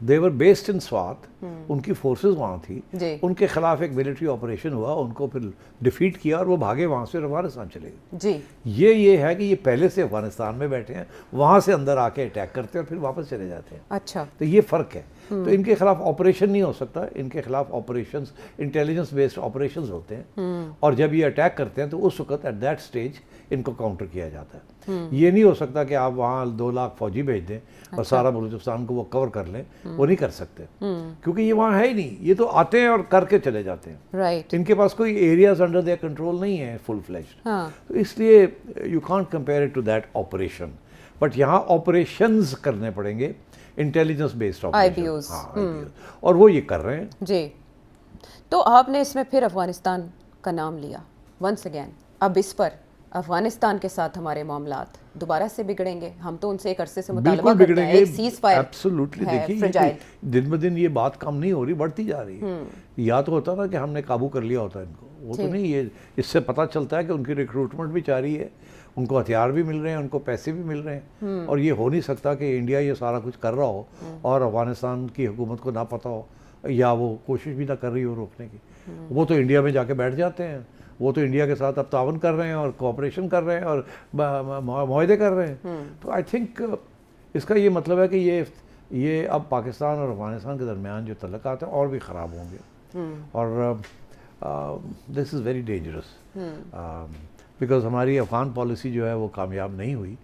they were based in Swat, ان کی فورسز وہاں تھی, ان کے خلاف ایک ملٹری آپریشن ہوا, ان کو پھر ڈیفیٹ کیا اور وہ بھاگے وہاں سے افغانستان چلے گئے. یہ ہے کہ یہ پہلے سے افغانستان میں بیٹھے ہیں, وہاں سے اندر آ کے اٹیک کرتے ہیں اور پھر واپس چلے جاتے ہیں. اچھا, تو یہ فرق ہے. تو ان کے خلاف آپریشن نہیں ہو سکتا, ان کے خلاف آپریشنز انٹیلیجنس بیسڈ آپریشنز ہوتے ہیں, اور جب یہ اٹیک کرتے ہیں تو اس وقت ایٹ دیٹ سٹیج ان کو کاؤنٹر کیا جاتا ہے. یہ نہیں ہو سکتا کہ آپ وہاں 2 لاکھ فوجی بھیج دیں اور سارا بلوچستان کو وہ کور کر لیں, وہ نہیں کر سکتے کیونکہ یہ وہاں ہے ہی نہیں. یہ تو آتے ہیں اور کر کے چلے جاتے ہیں. ان کے پاس کوئی ایریاز انڈر دیئر کنٹرول نہیں ہے فل فلیشڈ. تو اس لیے you can't compare it to that operation. But یہاں آپریشنز کرنے پڑیں گے انٹیلیجنس بیسڈ آپریشن, اور وہ یہ کر رہے ہیں. جی, تو آپ نے اس میں پھر افغانستان کا نام لیا ونس اگین. اب اس پر افغانستان کے ساتھ ہمارے معاملات دوبارہ سے بگڑیں گے. ہم تو ان سے ایک عرصے سے مطالبہ کرتے ہیں, ایک سیز فائر ہے, فرجائل. دن بدن یہ بات کم نہیں ہو رہی, بڑھتی جا رہی ہے. یا تو ہوتا نا کہ ہم نے قابو کر لیا ہوتا ان کو, وہ تو نہیں. یہ اس سے پتہ چلتا ہے کہ ان کی ریکروٹمنٹ بھی جاری ہے, ان کو ہتھیار بھی مل رہے ہیں, ان کو پیسے بھی مل رہے ہیں. اور یہ ہو نہیں سکتا کہ انڈیا یہ سارا کچھ کر رہا ہو اور افغانستان کی حکومت کو نہ پتہ ہو یا وہ کوشش بھی نہ کر رہی ہو روکنے کی. وہ تو انڈیا میں جا کے بیٹھ جاتے ہیں, وہ تو انڈیا کے ساتھ اب تعاون کر رہے ہیں اور کوآپریشن کر رہے ہیں اور معاہدے کر رہے ہیں. تو آئی تھنک اس کا یہ مطلب ہے کہ یہ اب پاکستان اور افغانستان کے درمیان جو تعلقات ہیں اور بھی خراب ہوں گے, اور دس از ویری ڈینجرس بیکاز ہماری افغان پالیسی جو ہے وہ کامیاب نہیں ہوئی,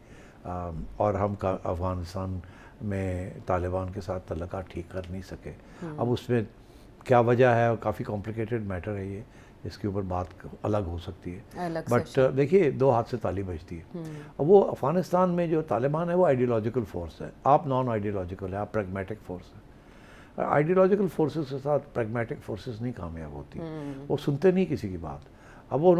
اور ہم افغانستان میں طالبان کے ساتھ تعلقات ٹھیک کر نہیں سکے. اب اس میں کیا وجہ ہے, اور کافی کمپلیکیٹڈ میٹر ہے یہ, اس کے اوپر بات الگ ہو سکتی ہے. بٹ دیکھیے 2 ہاتھ سے تالی بجتی ہے. اب وہ افغانستان میں جو طالبان ہے وہ آئیڈیولوجیکل فورس ہے, آپ نان آئیڈیولوجیکل ہے, آپ پریگمیٹک فورس ہے. آئیڈیولوجیکل فورسز کے ساتھ پریگمیٹک فورسز نہیں کامیاب ہوتی, وہ سنتے نہیں کسی کی بات. اب وہ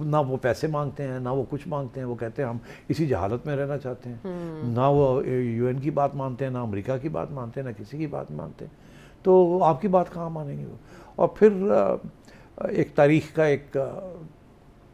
نہ وہ پیسے مانگتے ہیں, نہ وہ کچھ مانگتے ہیں, وہ کہتے ہیں ہم اسی جہالت میں رہنا چاہتے ہیں. نہ وہ UN کی بات مانتے ہیں, نہ امریکہ کی بات مانتے ہیں, نہ کسی کی بات مانتے ہیں. تو آپ کی بات کہاں مانیں گے وہ. اور پھر ایک تاریخ کا ایک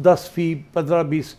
10%, 15%, 20%,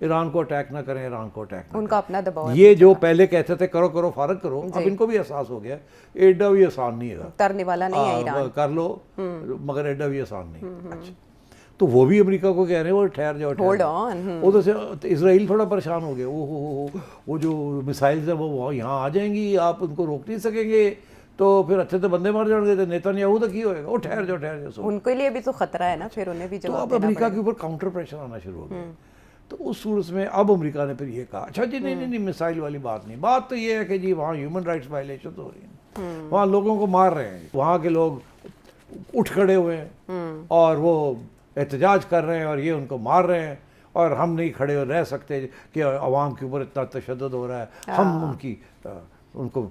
ایران کو اٹیک نہ کریں، ایران کو اٹیک نہ ان کا اپنا دباؤ ہے. یہ جو پہلے کہتے تھے کرو کرو فارغ کرو، اب ان کو بھی احساس ہو گیا ایڈا بھی آسان نہیں ہے، اترنے والا نہیں ہے ایران. کر لو مگر ایڈا بھی آسان نہیں. اچھا تو وہ بھی امریکہ کو کہہ رہے ہیں وہ ٹھہر جاؤ ہولڈ آن. ادھر سے اسرائیل تھوڑا پریشان ہو گیا، وہ جو میسائلز ہیں وہ یہاں آ جائیں گی، آپ ان کو روک نہیں سکیں گے، تو پھر اچھے تو بندے مار جائیں گے. نیتنیاہو تو کی ہوئے گا وہ ٹھہر جاؤ. ان کے لیے بھی تو خطرہ ہے نا، پھر انہیں بھی تو جواب اب دینا امریکہ پڑے کے اوپر کاؤنٹر پریشر آنا شروع ہو گیا. تو اس صورت میں اب امریکہ نے پھر یہ کہا اچھا جی نہیں میسائل والی بات نہیں، بات تو یہ ہے کہ جی وہاں ہیومن رائٹس وائلیشن ہو رہی ہیں، وہاں لوگوں کو مار رہے ہیں، وہاں کے لوگ اٹھ کھڑے ہوئے ہیں اور وہ احتجاج کر رہے ہیں اور یہ ان کو مار رہے ہیں، اور ہم نہیں کھڑے رہ سکتے کہ عوام کے اوپر اتنا تشدد ہو رہا ہے، ہم ان کو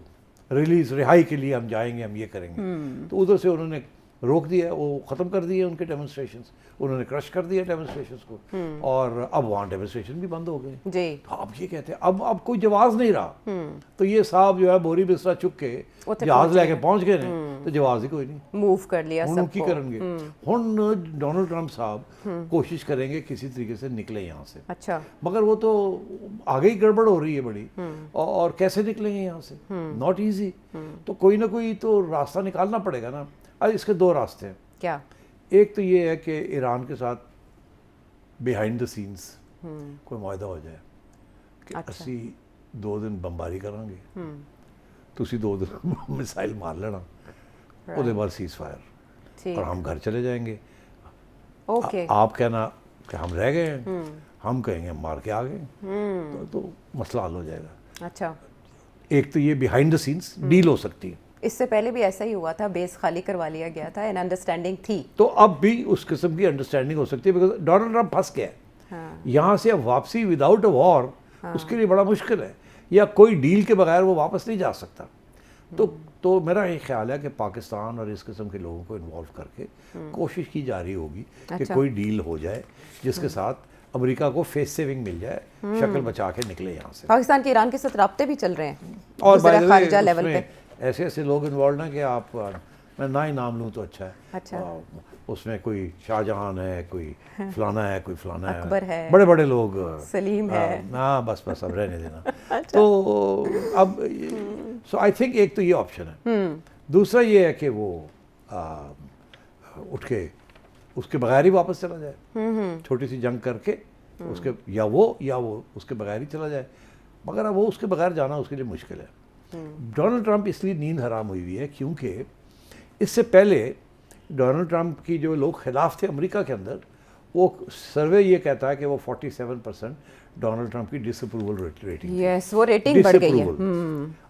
ریلیز رہائی کے لیے ہم جائیں گے، ہم یہ کریں گے. تو ادھر سے انہوں نے روک دیا، وہ ختم کر دیے ان کے ڈیمونسٹریشنز، انہوں نے کرش کر دیا ڈیمونسٹریشنز کو، اور اب وہاں ڈیمونسٹریشن بھی بند ہو گئے. جی اب یہ کہتے ہیں اب کوئی جواز نہیں رہا. تو یہ صاحب جو ہے بوری بستر چک کے جہاز لے کے پہنچ گئے ہیں، تو جواز ہی کوئی نہیں، موو کر لیا ہن سب کی کو. کریں گے. ہن ڈونلڈ ٹرمپ صاحب کوشش کریں گے کسی طریقے سے نکلے یہاں سے، اچھا مگر وہ تو آگے ہی گڑبڑ ہو رہی ہے بڑی، اور کیسے نکلیں گے یہاں سے؟ Not easy. تو کوئی نہ کوئی تو راستہ نکالنا پڑے گا نا. اس کے دو راستے ہیں. کیا؟ ایک تو یہ ہے کہ ایران کے ساتھ بیہائنڈ دا سینس کوئی معاہدہ ہو جائے کہ اسی 2 دن بمباری کریں گے، تسی 2 دن میسائل مار لینا، اس کے بعد سیز فائر، اور ہم گھر چلے جائیں گے. آپ کہنا کہ ہم رہ گئے ہیں، ہم کہیں گے ہم مار کے آ گئے، تو مسئلہ حل ہو جائے گا. اچھا ایک تو یہ بیہائنڈ دا سینس ڈیل ہو سکتی ہے. اس سے پہلے بھی ایسا ہی ہوا تھا، بیس خالی کروا لیا گیا تھا، این انڈرسٹینڈنگ تھی. تو اب بھی اس قسم کی انڈرسٹینڈنگ ہو سکتی ہے، بیکاز ڈونلڈ ٹرمپ پھنس گیا ہے یہاں سے. اب واپسی وداؤٹ اے وار اس کے لیے بڑا مشکل ہے، یا کوئی ڈیل کے بغیر وہ واپس نہیں جا سکتا. تو میرا یہ خیال ہے کہ پاکستان اور اس قسم کے لوگوں کو انوالو کر کے کوشش کی جا رہی ہوگی کہ کوئی ڈیل ہو جائے جس کے ساتھ امریکہ کو فیس سیونگ مل جائے، شکل بچا کے نکلے یہاں سے. پاکستان کے ایران کے ساتھ رابطے بھی چل رہے ہیں اور خارجہ لیول پہ. ایسے ایسے لوگ انوالوڈ ہیں کہ آپ میں نہ ہی نام لوں تو اچھا ہے. اچھا اس میں کوئی شاہ جہان ہے، کوئی فلانا ہے، کوئی فلانا ہے، اکبر ہے، بڑے بڑے لوگ، سلیم ہے. ہاں بس اب رہنے دینا. تو اب سو آئی تھنک ایک تو یہ آپشن ہے. دوسرا یہ ہے کہ وہ اٹھ کے اس کے بغیر ہی واپس چلا جائے، چھوٹی سی جنگ کر کے اس کے یا وہ اس کے بغیر ہی چلا جائے. مگر اب وہ اس کے بغیر جانا اس کے لیے مشکل ہے. ڈونلڈ ٹرمپ اس لیے نیند حرام ہوئی ہے کیونکہ اس سے پہلے ڈونلڈ ٹرمپ کی جو لوگ خلاف تھے امریکہ کے اندر، وہ سروے یہ کہتا ہے کہ وہ 47% ڈونلڈ ٹرمپ کی ڈس اپروول ریٹنگ. یس وہ ریٹنگ بڑھ گئی ہے.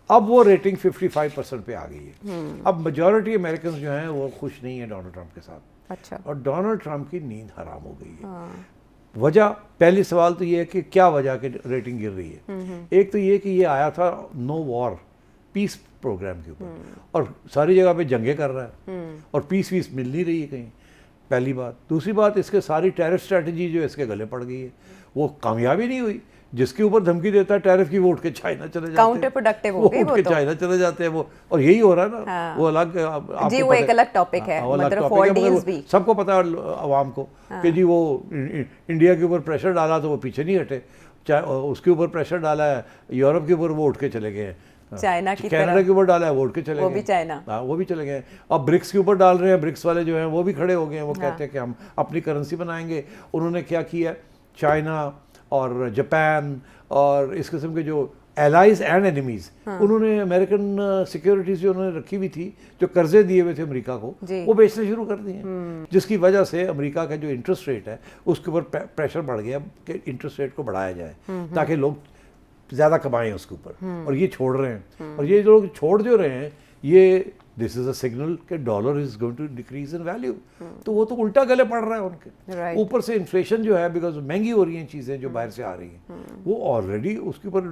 اب وہ ریٹنگ 55% پہ آ گئی ہے. اب میجورٹی امریکنز جو ہیں وہ خوش نہیں ہیں ڈونلڈ ٹرمپ کے ساتھ. اچھا. اور ڈونلڈ ٹرمپ کی نیند حرام ہو گئی ہے. وجہ پہلی سوال تو یہ ہے کہ کیا وجہ کہ ریٹنگ گر رہی ہے. ایک تو یہ کہ یہ آیا تھا نو وار پیس پروگرام کے اوپر، اور ساری جگہ پہ جنگیں کر رہا ہے، اور پیس ویس مل نہیں رہی ہے کہیں، پہلی بات. دوسری بات اس کے ساری ٹیرف اسٹریٹجی جو اس کے گلے پڑ گئی ہے وہ کامیابی نہیں ہوئی. جس کے اوپر دھمکی دیتا ہے ٹیرف کی، وہ اٹھ کے چائنا چلے جاتے ہیں، کاؤنٹر پروڈکٹیو ہو گئی وہ تو، چائنا چلے جاتے ہیں وہ. اور یہی ہو رہا ہے نا، وہ الگ جی وہ ایک الگ ٹاپک ہے، مطلب فور ڈیلز بھی سب کو پتا ہے عوام کو کہ جی وہ انڈیا کے اوپر پریشر ڈالا تو وہ پیچھے نہیں ہٹے، اس کے اوپر پریشر ڈالا ہے یورپ کے اوپر، وہ اٹھ کے چلے گئے ہیں. چائنا کی کینیڈا کے اوپر ڈالا ہے وہ اٹھ کے چلے گئے، وہ بھی چائنا، وہ بھی چلے گئے. اب برکس کے اوپر ڈال رہے ہیں، برکس والے جو ہیں وہ بھی کھڑے ہو گئے ہیں، وہ کہتے ہیں کہ ہم اپنی کرنسی بنائیں گے. انہوں نے کیا کیا، چائنا اور جاپان اور اس قسم کے جو ایلائز اینڈ اینیمیز، انہوں نے امریکن سیکیورٹیز جو انہوں نے رکھی ہوئی تھی، جو قرضے دیے ہوئے تھے امریکہ کو، وہ بیچنے شروع کر دیے ہیں. جس کی وجہ سے امریکہ کا جو انٹرسٹ ریٹ ہے اس کے اوپر پریشر بڑھ گیا کہ انٹرسٹ ریٹ کو بڑھایا جائے تاکہ لوگ زیادہ کمائیں اس کے اوپر. اور یہ چھوڑ رہے ہیں، اور یہ لوگ چھوڑ جو رہے ہیں، یہ دس از اے سگنل کہ dollar is going to decrease in value. تو وہ تو الٹا گلے پڑ رہا ہے ان کے اوپر سے. انفلیشن جو ہے بیکاز مہنگی ہو رہی ہیں چیزیں جو باہر سے آ رہی ہیں، وہ آلریڈی اس کے اوپر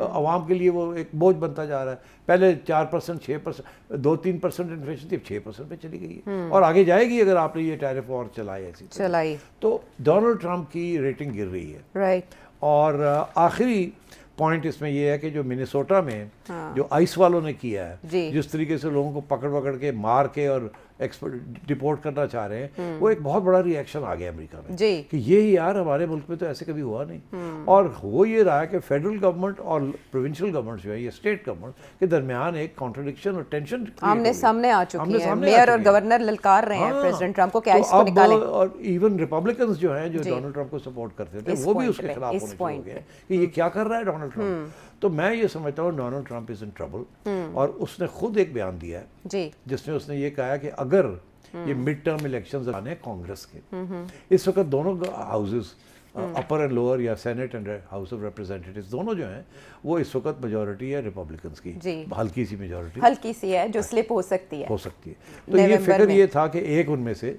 عوام کے لیے وہ ایک بوجھ بنتا جا رہا ہے. پہلے 4%، 6%، 2-3% انفلیشن تھی، اب 6% پہ چلی گئی ہے، اور آگے جائے گی اگر آپ نے یہ ٹیرف وار چلائی ایسی چلائی. تو ڈونلڈ ٹرمپ کی ریٹنگ گر رہی ہے. رائٹ. اور آخری پوائنٹ اس میں یہ ہے کہ جو منیسوٹا میں جو آئس والوں نے کیا ہے، جس طریقے سے لوگوں کو پکڑ کے مار کے اور ڈپورٹ کرنا چاہ رہے ہیں, وہ ایک بہت بڑا ری ایکشن آ گیا امریکہ میں جی کہ یہ یار ہمارے ملک میں تو ایسے کبھی ہوا نہیں. اور ہو یہ رہا ہے کہ فیڈرل گورنمنٹ اور پروونشل گورنمنٹ جو ہے, یہ اسٹیٹ گورنمنٹ کے درمیان ایک کانٹرڈکشن اور ٹینشن آمنے سامنے آ چکی ہے. میئر اور گورنر للکار رہے ہیں پریزیڈنٹ ٹرمپ کو کہ اس کو نکالیں. اور ایون ریپبلکنز جو ہیں جو ڈونلڈ ٹرمپ کو سپورٹ کرتے تھے وہ بھی اس کے خلاف ہونے شروع ہو گئے کہ یہ کیا کر رہا ہے ڈونلڈ ٹرمپ. تو میں یہ سمجھتا ہوں Donald Trump is in trouble. اور اس نے خود ایک بیان دیا ہے جس میں اس نے یہ کہا کہ اگر یہ مڈ ٹرم الیکشنز آنے کانگریس کے, اس وقت دونوں ہاؤسز اپر اینڈ لوور یا سینٹ اینڈ ہاؤس آف ریپرزینٹیٹیوز دونوں جو ہیں وہ اس وقت میجورٹی ہے ریپبلکنس کی, ہلکی سی میجورٹی, ہلکی سی ہے جو سلپ ہو سکتی ہے. تو یہ فکر یہ تھا کہ ایک ان میں سے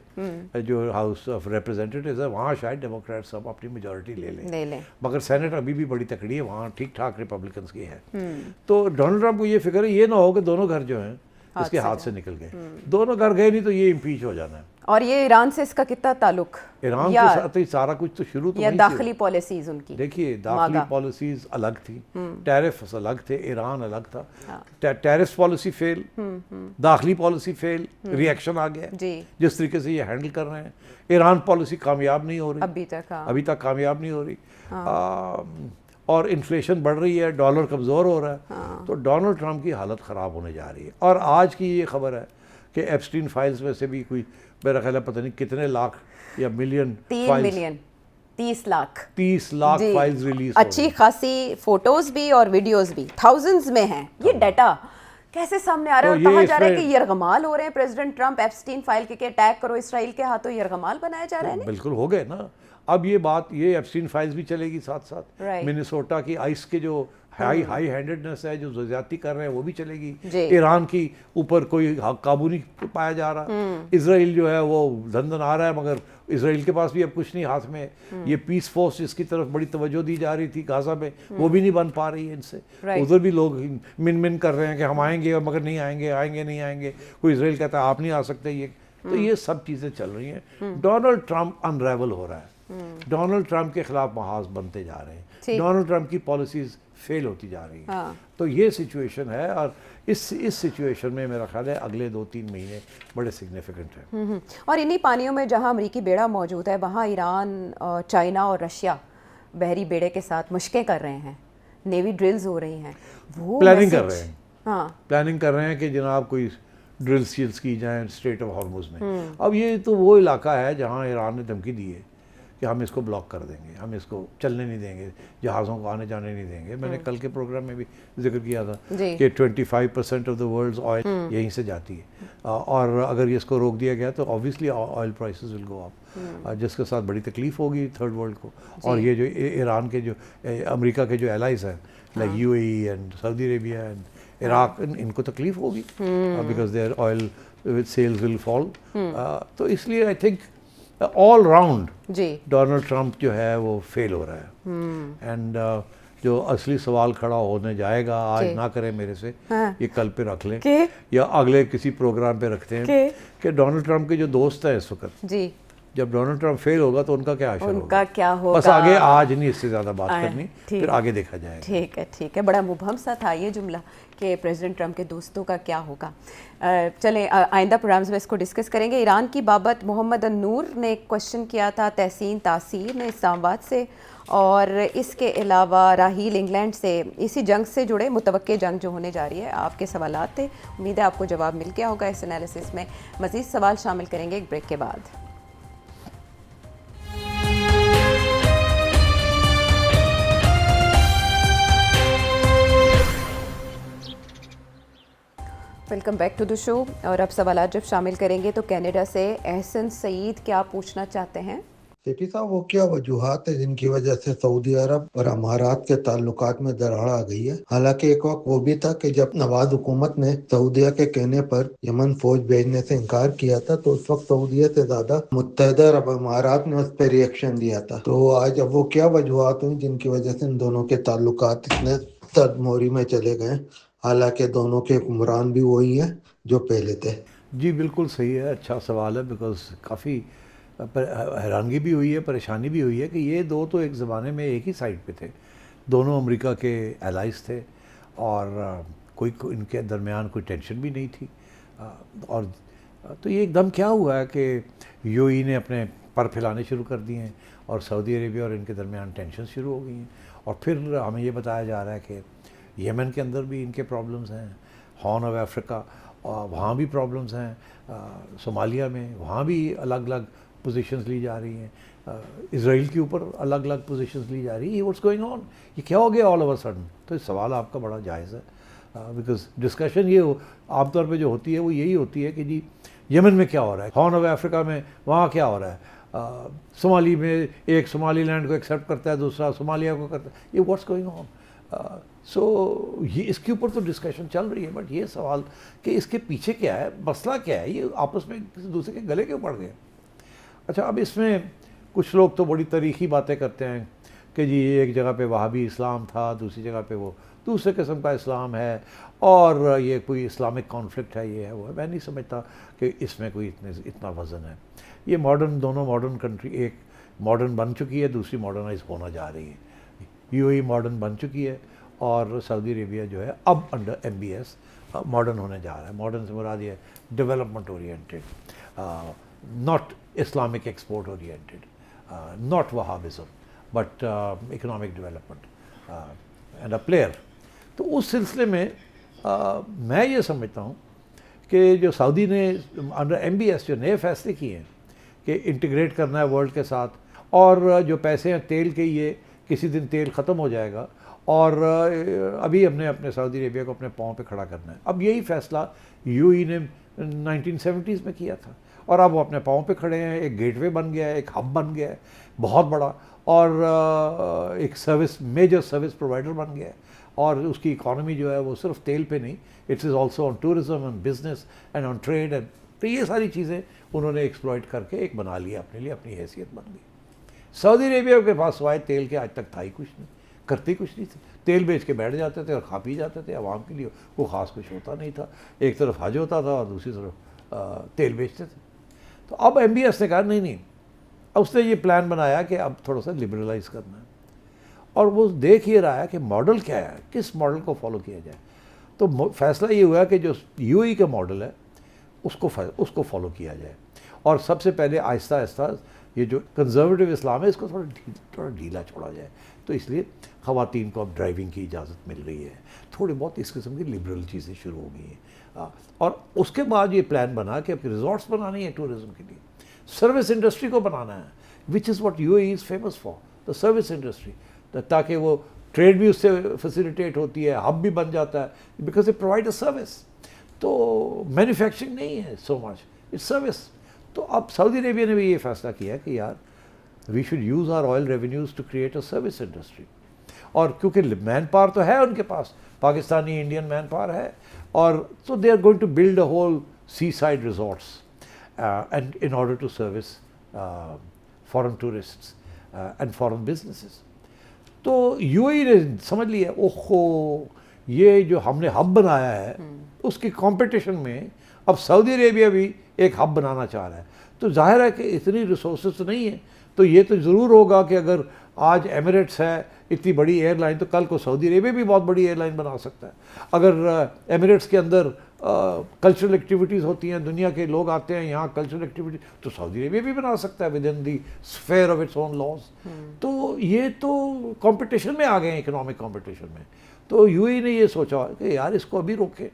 جو ہاؤس آف ریپرزینٹیٹیوز ہے وہاں شاید ڈیموکریٹ سب اپنی میجورٹی لے لیں, مگر سینٹ ابھی بھی بڑی تکڑی ہے, وہاں ٹھیک ٹھاک ریپبلکنس کی ہے. تو ڈونلڈ ٹرمپ کو یہ فکر ہے یہ نہ ہو کہ دونوں گھر جو ہیں اس کے ہاتھ سے نکل گئے. دونوں گھر گئے نہیں تو یہ امپیچ ہو جانا ہے. اور یہ ایران سے اس کا کتنا تعلق, ایران کے ساتھ ہی سارا کچھ تو شروع تو یا داخلی پالیسیز ان کی. دیکھیے داخلی پالیسیز الگ تھی, ٹیرفز الگ تھے, ایران الگ تھا. ٹیرفز پالیسی فیل, داخلی پالیسی فیل, ری ایکشن آ گیا جس طریقے سے یہ ہینڈل کر رہے ہیں. ایران پالیسی کامیاب نہیں ہو رہی ابھی تک کامیاب نہیں ہو رہی, اور انفلیشن بڑھ رہی ہے, ڈالر کمزور ہو رہا ہے. تو ڈونلڈ ٹرمپ کی حالت خراب ہونے جا رہی ہے. اور آج کی یہ خبر ہے کہ ایپسٹین فائلز میں سے بھی کوئی میرا خیال ہے پتہ نہیں کتنے لاکھ یا ملین 30 لاکھ فائلز ریلیز, اچھی خاصی فوٹوز بھی اور ویڈیوز بھی تھاؤزنڈز میں ہیں. یہ ڈیٹا کیسے سامنے آ رہا ہے اور کہا جا رہا ہے کہ یرغمال ہو رہے ہیں پریزیڈنٹ ٹرمپ ایپسٹین فائل کے اٹیک کرو اسرائیل کے ہاتھوں, یرغمال بنائے جا رہے ہیں. بالکل ہو گئے نا. اب یہ بات یہ ایپسٹین فائلز بھی چلے گی ساتھ ساتھ. منیسوٹا کی آئس کے جو ہائی ہینڈڈنس ہے جو زیادتی کر رہے ہیں وہ بھی چلے گی. ایران کی اوپر کوئی قابو نہیں پایا جا رہا. اسرائیل جو ہے وہ دھن آ رہا ہے مگر اسرائیل کے پاس بھی اب کچھ نہیں ہاتھ میں. یہ پیس فورس جس کی طرف بڑی توجہ دی جا رہی تھی غازہ میں وہ بھی نہیں بن پا رہی ہے ان سے. ادھر بھی لوگ من کر رہے ہیں کہ ہم آئیں گے مگر نہیں آئیں گے. کوئی اسرائیل کہتا ہے آپ نہیں آ سکتے. یہ تو یہ سب چیزیں چل رہی ہیں. ڈونلڈ ٹرمپ انریول ہو رہا ہے. ڈونلڈ ٹرمپ کے خلاف محاذ بنتے جا رہے ہیں. ڈونلڈ ٹرمپ کی پالیسیز فیل ہوتی جا رہی ہیں. تو یہ سچویشن ہے اور اس سچویشن میں میرا خیال ہے اگلے 2-3 مہینے بڑے سگنیفیکنٹ ہیں. اور انہی پانیوں میں جہاں امریکی بیڑا موجود ہے وہاں ایران, چائنا اور رشیا بحری بیڑے کے ساتھ مشقیں کر رہے ہیں, نیوی ڈرلز ہو رہی ہیں, وہ پلاننگ کر رہے ہیں. پلاننگ کر رہے ہیں کہ جناب کوئی ڈرل سیلز کی جائیں اسٹریٹ آف ہارموز میں. اب یہ تو وہ علاقہ ہے جہاں ایران نے دھمکی دی ہے کہ ہم اس کو بلاک کر دیں گے, ہم اس کو چلنے نہیں دیں گے, جہازوں کو آنے جانے نہیں دیں گے. میں نے کل کے پروگرام میں بھی ذکر کیا تھا کہ 25% آف دا ورلڈز آئل یہیں سے جاتی ہے, اور اگر یہ اس کو روک دیا گیا تو آبویسلی آئل پرائسز ول گو اپ, جس کے ساتھ بڑی تکلیف ہوگی تھرڈ ورلڈ کو. اور یہ جو ایران کے جو امریکہ کے جو الائز ہیں like UAE and Saudi Arabia and Iraq, ان کو تکلیف ہوگی because their oil sales will fall. تو اس لیے I think all round Donald Trump جو ہے وہ فیل ہو رہا ہے. اینڈ جو اصلی سوال کھڑا ہونے جائے گا, آج نہ کریں میرے سے, یہ کل پہ رکھ لیں یا اگلے کسی پروگرام پہ رکھتے ہیں کہ ڈونلڈ ٹرمپ کے جو دوست ہیں اس وقت, جب ڈونلڈ ٹرمپ فیل ہوگا تو ان کا کیا حشر ہوگا. بس آگے آج نہیں اس سے زیادہ بات کرنی, پھر آگے دیکھا جائے گا. ٹھیک ہے. بڑا مبہم سا تھا یہ جملہ کہ پریزیڈنٹ ٹرمپ کے دوستوں کا کیا ہوگا. چلیں آئندہ پروگرامز میں اس کو ڈسکس کریں گے. ایران کی بابت محمد النور نے ایک کوشچن کیا تھا تحسین تاثیر نے اسلام آباد سے, اور اس کے علاوہ راہیل انگلینڈ سے اسی جنگ سے جڑے متوقع جنگ جو ہونے جا رہی ہے آپ کے سوالات تھے. امید ہے آپ کو جواب مل گیا ہوگا اس انالیسس میں. مزید سوال شامل کریں گے ایک بریک کے بعد. ویلکم بیک ٹو دی شو. اور اب سوالات جب شامل کریں گے تو کینیڈا سے احسن سعید کیا پوچھنا چاہتے ہیں؟ سیٹی صاحب, وہ کیا وجوہات ہیں جن کی وجہ سے سعودی عرب اور امارات کے تعلقات میں دراڑ آ گئی ہے؟ حالانکہ ایک وقت وہ بھی تھا کہ جب نواز حکومت نے سعودیہ کے کہنے پر یمن فوج بھیجنے سے انکار کیا تھا تو اس وقت سعودیہ سے زیادہ متحدہ عرب امارات نے اس پہ ری ایکشن دیا تھا. تو آج اب وہ کیا وجوہات ہوئی جن کی وجہ سے ان دونوں کے تعلقات اتنے سرد موری میں چلے گئے, حالانکہ دونوں کے حکمران بھی وہی ہیں جو پہلے تھے؟ جی بالکل صحیح ہے, اچھا سوال ہے, بیکاز کافی حیرانگی بھی ہوئی ہے, پریشانی بھی ہوئی ہے کہ یہ دو تو ایک زمانے میں ایک ہی سائڈ پہ تھے, دونوں امریکہ کے الائز تھے اور کوئی ان کے درمیان کوئی ٹینشن بھی نہیں تھی, اور تو یہ ایک دم کیا ہوا ہے کہ یو ای نے اپنے پر پھیلانے شروع کر دیے ہیں اور سعودی عربیہ اور ان کے درمیان ٹینشن شروع ہو گئی ہیں. اور پھر ہمیں یہ بتایا جا رہا ہے کہ یمن کے اندر بھی ان کے پرابلمز ہیں, ہارن آف افریقہ وہاں بھی پرابلمز ہیں, صومالیہ میں وہاں بھی الگ الگ پوزیشنز لی جا رہی ہیں, اسرائیل کے اوپر الگ الگ پوزیشنز لی جا رہی ہیں. واٹس گوئنگ آن, یہ کیا ہو گیا آل اوور سڈن؟ تو یہ سوال آپ کا بڑا جائز ہے, بیکاز ڈسکشن یہ عام طور پہ جو ہوتی ہے وہ یہی ہوتی ہے کہ جی یمن میں کیا ہو رہا ہے, ہارن آف افریقہ میں وہاں کیا ہو رہا ہے, صومالی میں ایک صومالی لینڈ کو ایکسیپٹ کرتا ہے, دوسرا صومالیہ کو کرتا ہے, یہ واٹس گوئنگ آن. سو یہ اس کے اوپر تو ڈسکشن چل رہی ہے, بٹ یہ سوال کہ اس کے پیچھے کیا ہے, مسئلہ کیا ہے, یہ آپس میں کسی دوسرے کے گلے کیوں پڑ گئے. اچھا, اب اس میں کچھ لوگ تو بڑی تاریخی باتیں کرتے ہیں کہ جی ایک جگہ پہ وہابی اسلام تھا, دوسری جگہ پہ وہ دوسرے قسم کا اسلام ہے, اور یہ کوئی اسلامک کانفلکٹ ہے, یہ ہے وہ ہے. میں نہیں سمجھتا کہ اس میں کوئی اتنا وزن ہے. یہ ماڈرن, دونوں ماڈرن کنٹری, ایک ماڈرن بن چکی ہے, دوسری ماڈرنائز ہونا جا رہی ہے. یو اے ماڈرن بن چکی ہے اور سعودی عربیہ جو ہے اب under M B S modern ہونے جا رہا ہے. ماڈرن سے مراد یہ development oriented, not Islamic export oriented, not Wahhabism, but economic development and a player. تو اس سلسلے میں میں یہ سمجھتا ہوں کہ جو سعودی نے انڈر ایم بی ایس جو نئے فیصلے کیے ہیں کہ انٹیگریٹ کرنا ہے ورلڈ کے ساتھ, اور جو پیسے ہیں تیل کے, یہ کسی دن تیل ختم ہو جائے گا, اور ابھی ہم نے اپنے سعودی عربیہ کو اپنے پاؤں پہ کھڑا کرنا ہے. اب یہی فیصلہ یو ای نے 1970s میں کیا تھا, اور اب وہ اپنے پاؤں پہ کھڑے ہیں, ایک گیٹ وے بن گیا ہے, ایک ہب بن گیا ہے بہت بڑا, اور ایک سروس, میجر سروس پرووائڈر بن گیا ہے, اور اس کی اکانومی جو ہے وہ صرف تیل پہ نہیں, it is also on tourism and business and on trade, and تو یہ ساری چیزیں انہوں نے ایکسپلائٹ کر کے ایک بنا لیا اپنے لیے, اپنی حیثیت بن گئی. سعودی عربیہ کے پاس سوائے تیل کے آج تک تھا ہی کچھ نہیں, کرتے کچھ نہیں تھے, تیل بیچ کے بیٹھ جاتے تھے اور کھا پی جاتے تھے. عوام کے لیے وہ خاص کچھ ہوتا نہیں تھا, ایک طرف حج ہوتا تھا اور دوسری طرف تیل بیچتے تھے. تو اب ایم بی ایس نے کہا نہیں, اب اس نے یہ پلان بنایا کہ اب تھوڑا سا لبرلائز کرنا ہے, اور وہ دیکھ یہ رہا ہے کہ ماڈل کیا ہے, کس ماڈل کو فالو کیا جائے. تو فیصلہ یہ ہوا کہ جو یو ای کا ماڈل ہے اس کو فالو کیا جائے, اور سب سے پہلے آہستہ آہستہ یہ جو کنزرویٹو اسلام ہے اس کو تھوڑا ڈھیلا چھوڑا جائے. تو اس لیے خواتین کو اب ڈرائیونگ کی اجازت مل رہی ہے, تھوڑی بہت اس قسم کی لبرل چیزیں شروع ہو گئی ہیں. اور اس کے بعد یہ پلان بنا کہ اب ریزورٹس بنانے ہیں ٹورزم کے لیے, سروس انڈسٹری کو بنانا ہے, which is what UAE is famous for, the service industry, تاکہ وہ ٹریڈ بھی اس سے فیسیلیٹیٹ ہوتی ہے, ہب بھی بن جاتا ہے, because a provide a service. تو مینوفیکچرنگ نہیں ہے سو مچ, اٹس سروس. تو اب سعودی عربیہ نے بھی یہ فیصلہ کیا کہ یار we should use our oil revenues to create a service industry. اور کیونکہ مین پاور تو ہے ان کے پاس, پاکستانی انڈین مین پاور ہے, اور so they are going to build a whole seaside resorts and in order to service foreign tourists and foreign businesses. تو یو اے نے سمجھ لیا اوہو یہ جو ہم نے ہب بنایا ہے اس کی کمپٹیشن میں اب سعودی عربیہ بھی ایک ہب بنانا چاہ رہا ہے. تو ظاہر ہے کہ اتنی ریسورسز نہیں ہیں, تو یہ تو ضرور ہوگا کہ اگر آج ایمریٹس ہے اتنی بڑی ایئر لائن, تو کل کو سعودی عربیہ بھی بہت بڑی ایئر لائن بنا سکتا ہے. اگر ایمریٹس کے اندر کلچرل ایکٹیویٹیز ہوتی ہیں, دنیا کے لوگ آتے ہیں یہاں کلچرل ایکٹیویٹی, تو سعودی عربیہ بھی بنا سکتا ہے with in the sphere of its own laws. تو یہ تو کمپٹیشن میں آ گئے ہیں, اکنامک کمپٹیشن میں. تو یو اے نے یہ سوچا کہ یار اس کو ابھی روکے,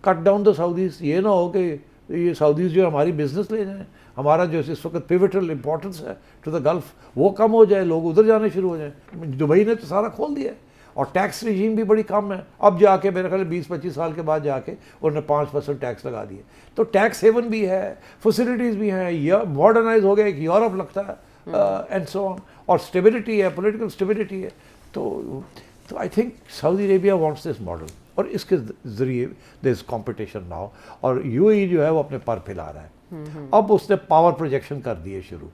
کٹ ڈاؤن دا سعودیز. یہ نہ ہو کہ یہ سعودیز جو ہماری بزنس لے جائیں, ہمارا جو اس وقت پیوٹل امپورٹنس ہے ٹو دا گلف وہ کم ہو جائے, لوگ ادھر جانے شروع ہو جائیں. دبئی نے تو سارا کھول دیا ہے, اور ٹیکس ریجیم بھی بڑی کم ہے. اب جا کے میرے خیال 20-25 سال کے بعد جا کے انہوں نے 5% ٹیکس لگا دیے. تو ٹیکس ہیون بھی ہے, فیسلٹیز بھی ہیں, یہ ماڈرنائز ہو گیا, ایک یورپ لگتا ہے اینڈ سو آن, اور اسٹیبلٹی ہے, پولیٹیکل اسٹیبلٹی ہے. تو I think Saudi Arabia wants this model, اور اس کے ذریعے دیر از کمپٹیشن ناؤ, اور یو اے جو ہے وہ اپنے پر پھیلا رہا ہے. اب اس نے پاور پروجیکشن کر دیے شروع.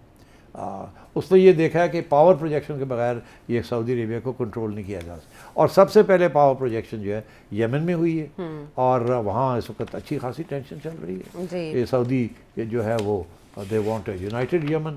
اس نے یہ دیکھا ہے کہ پاور پروجیکشن کے بغیر یہ سعودی عربیہ کو کنٹرول نہیں کیا جا سکتا. اور سب سے پہلے پاور پروجیکشن جو ہے یمن میں ہوئی ہے, اور وہاں اس وقت اچھی خاصی ٹینشن چل رہی ہے. یہ سعودی جو ہے وہ they want a United Yemen,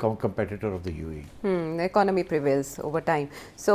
competitor of the UAE. Economy prevails over time. So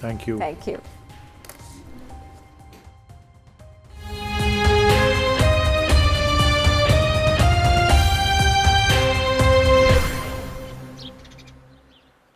Thank you. Thank you.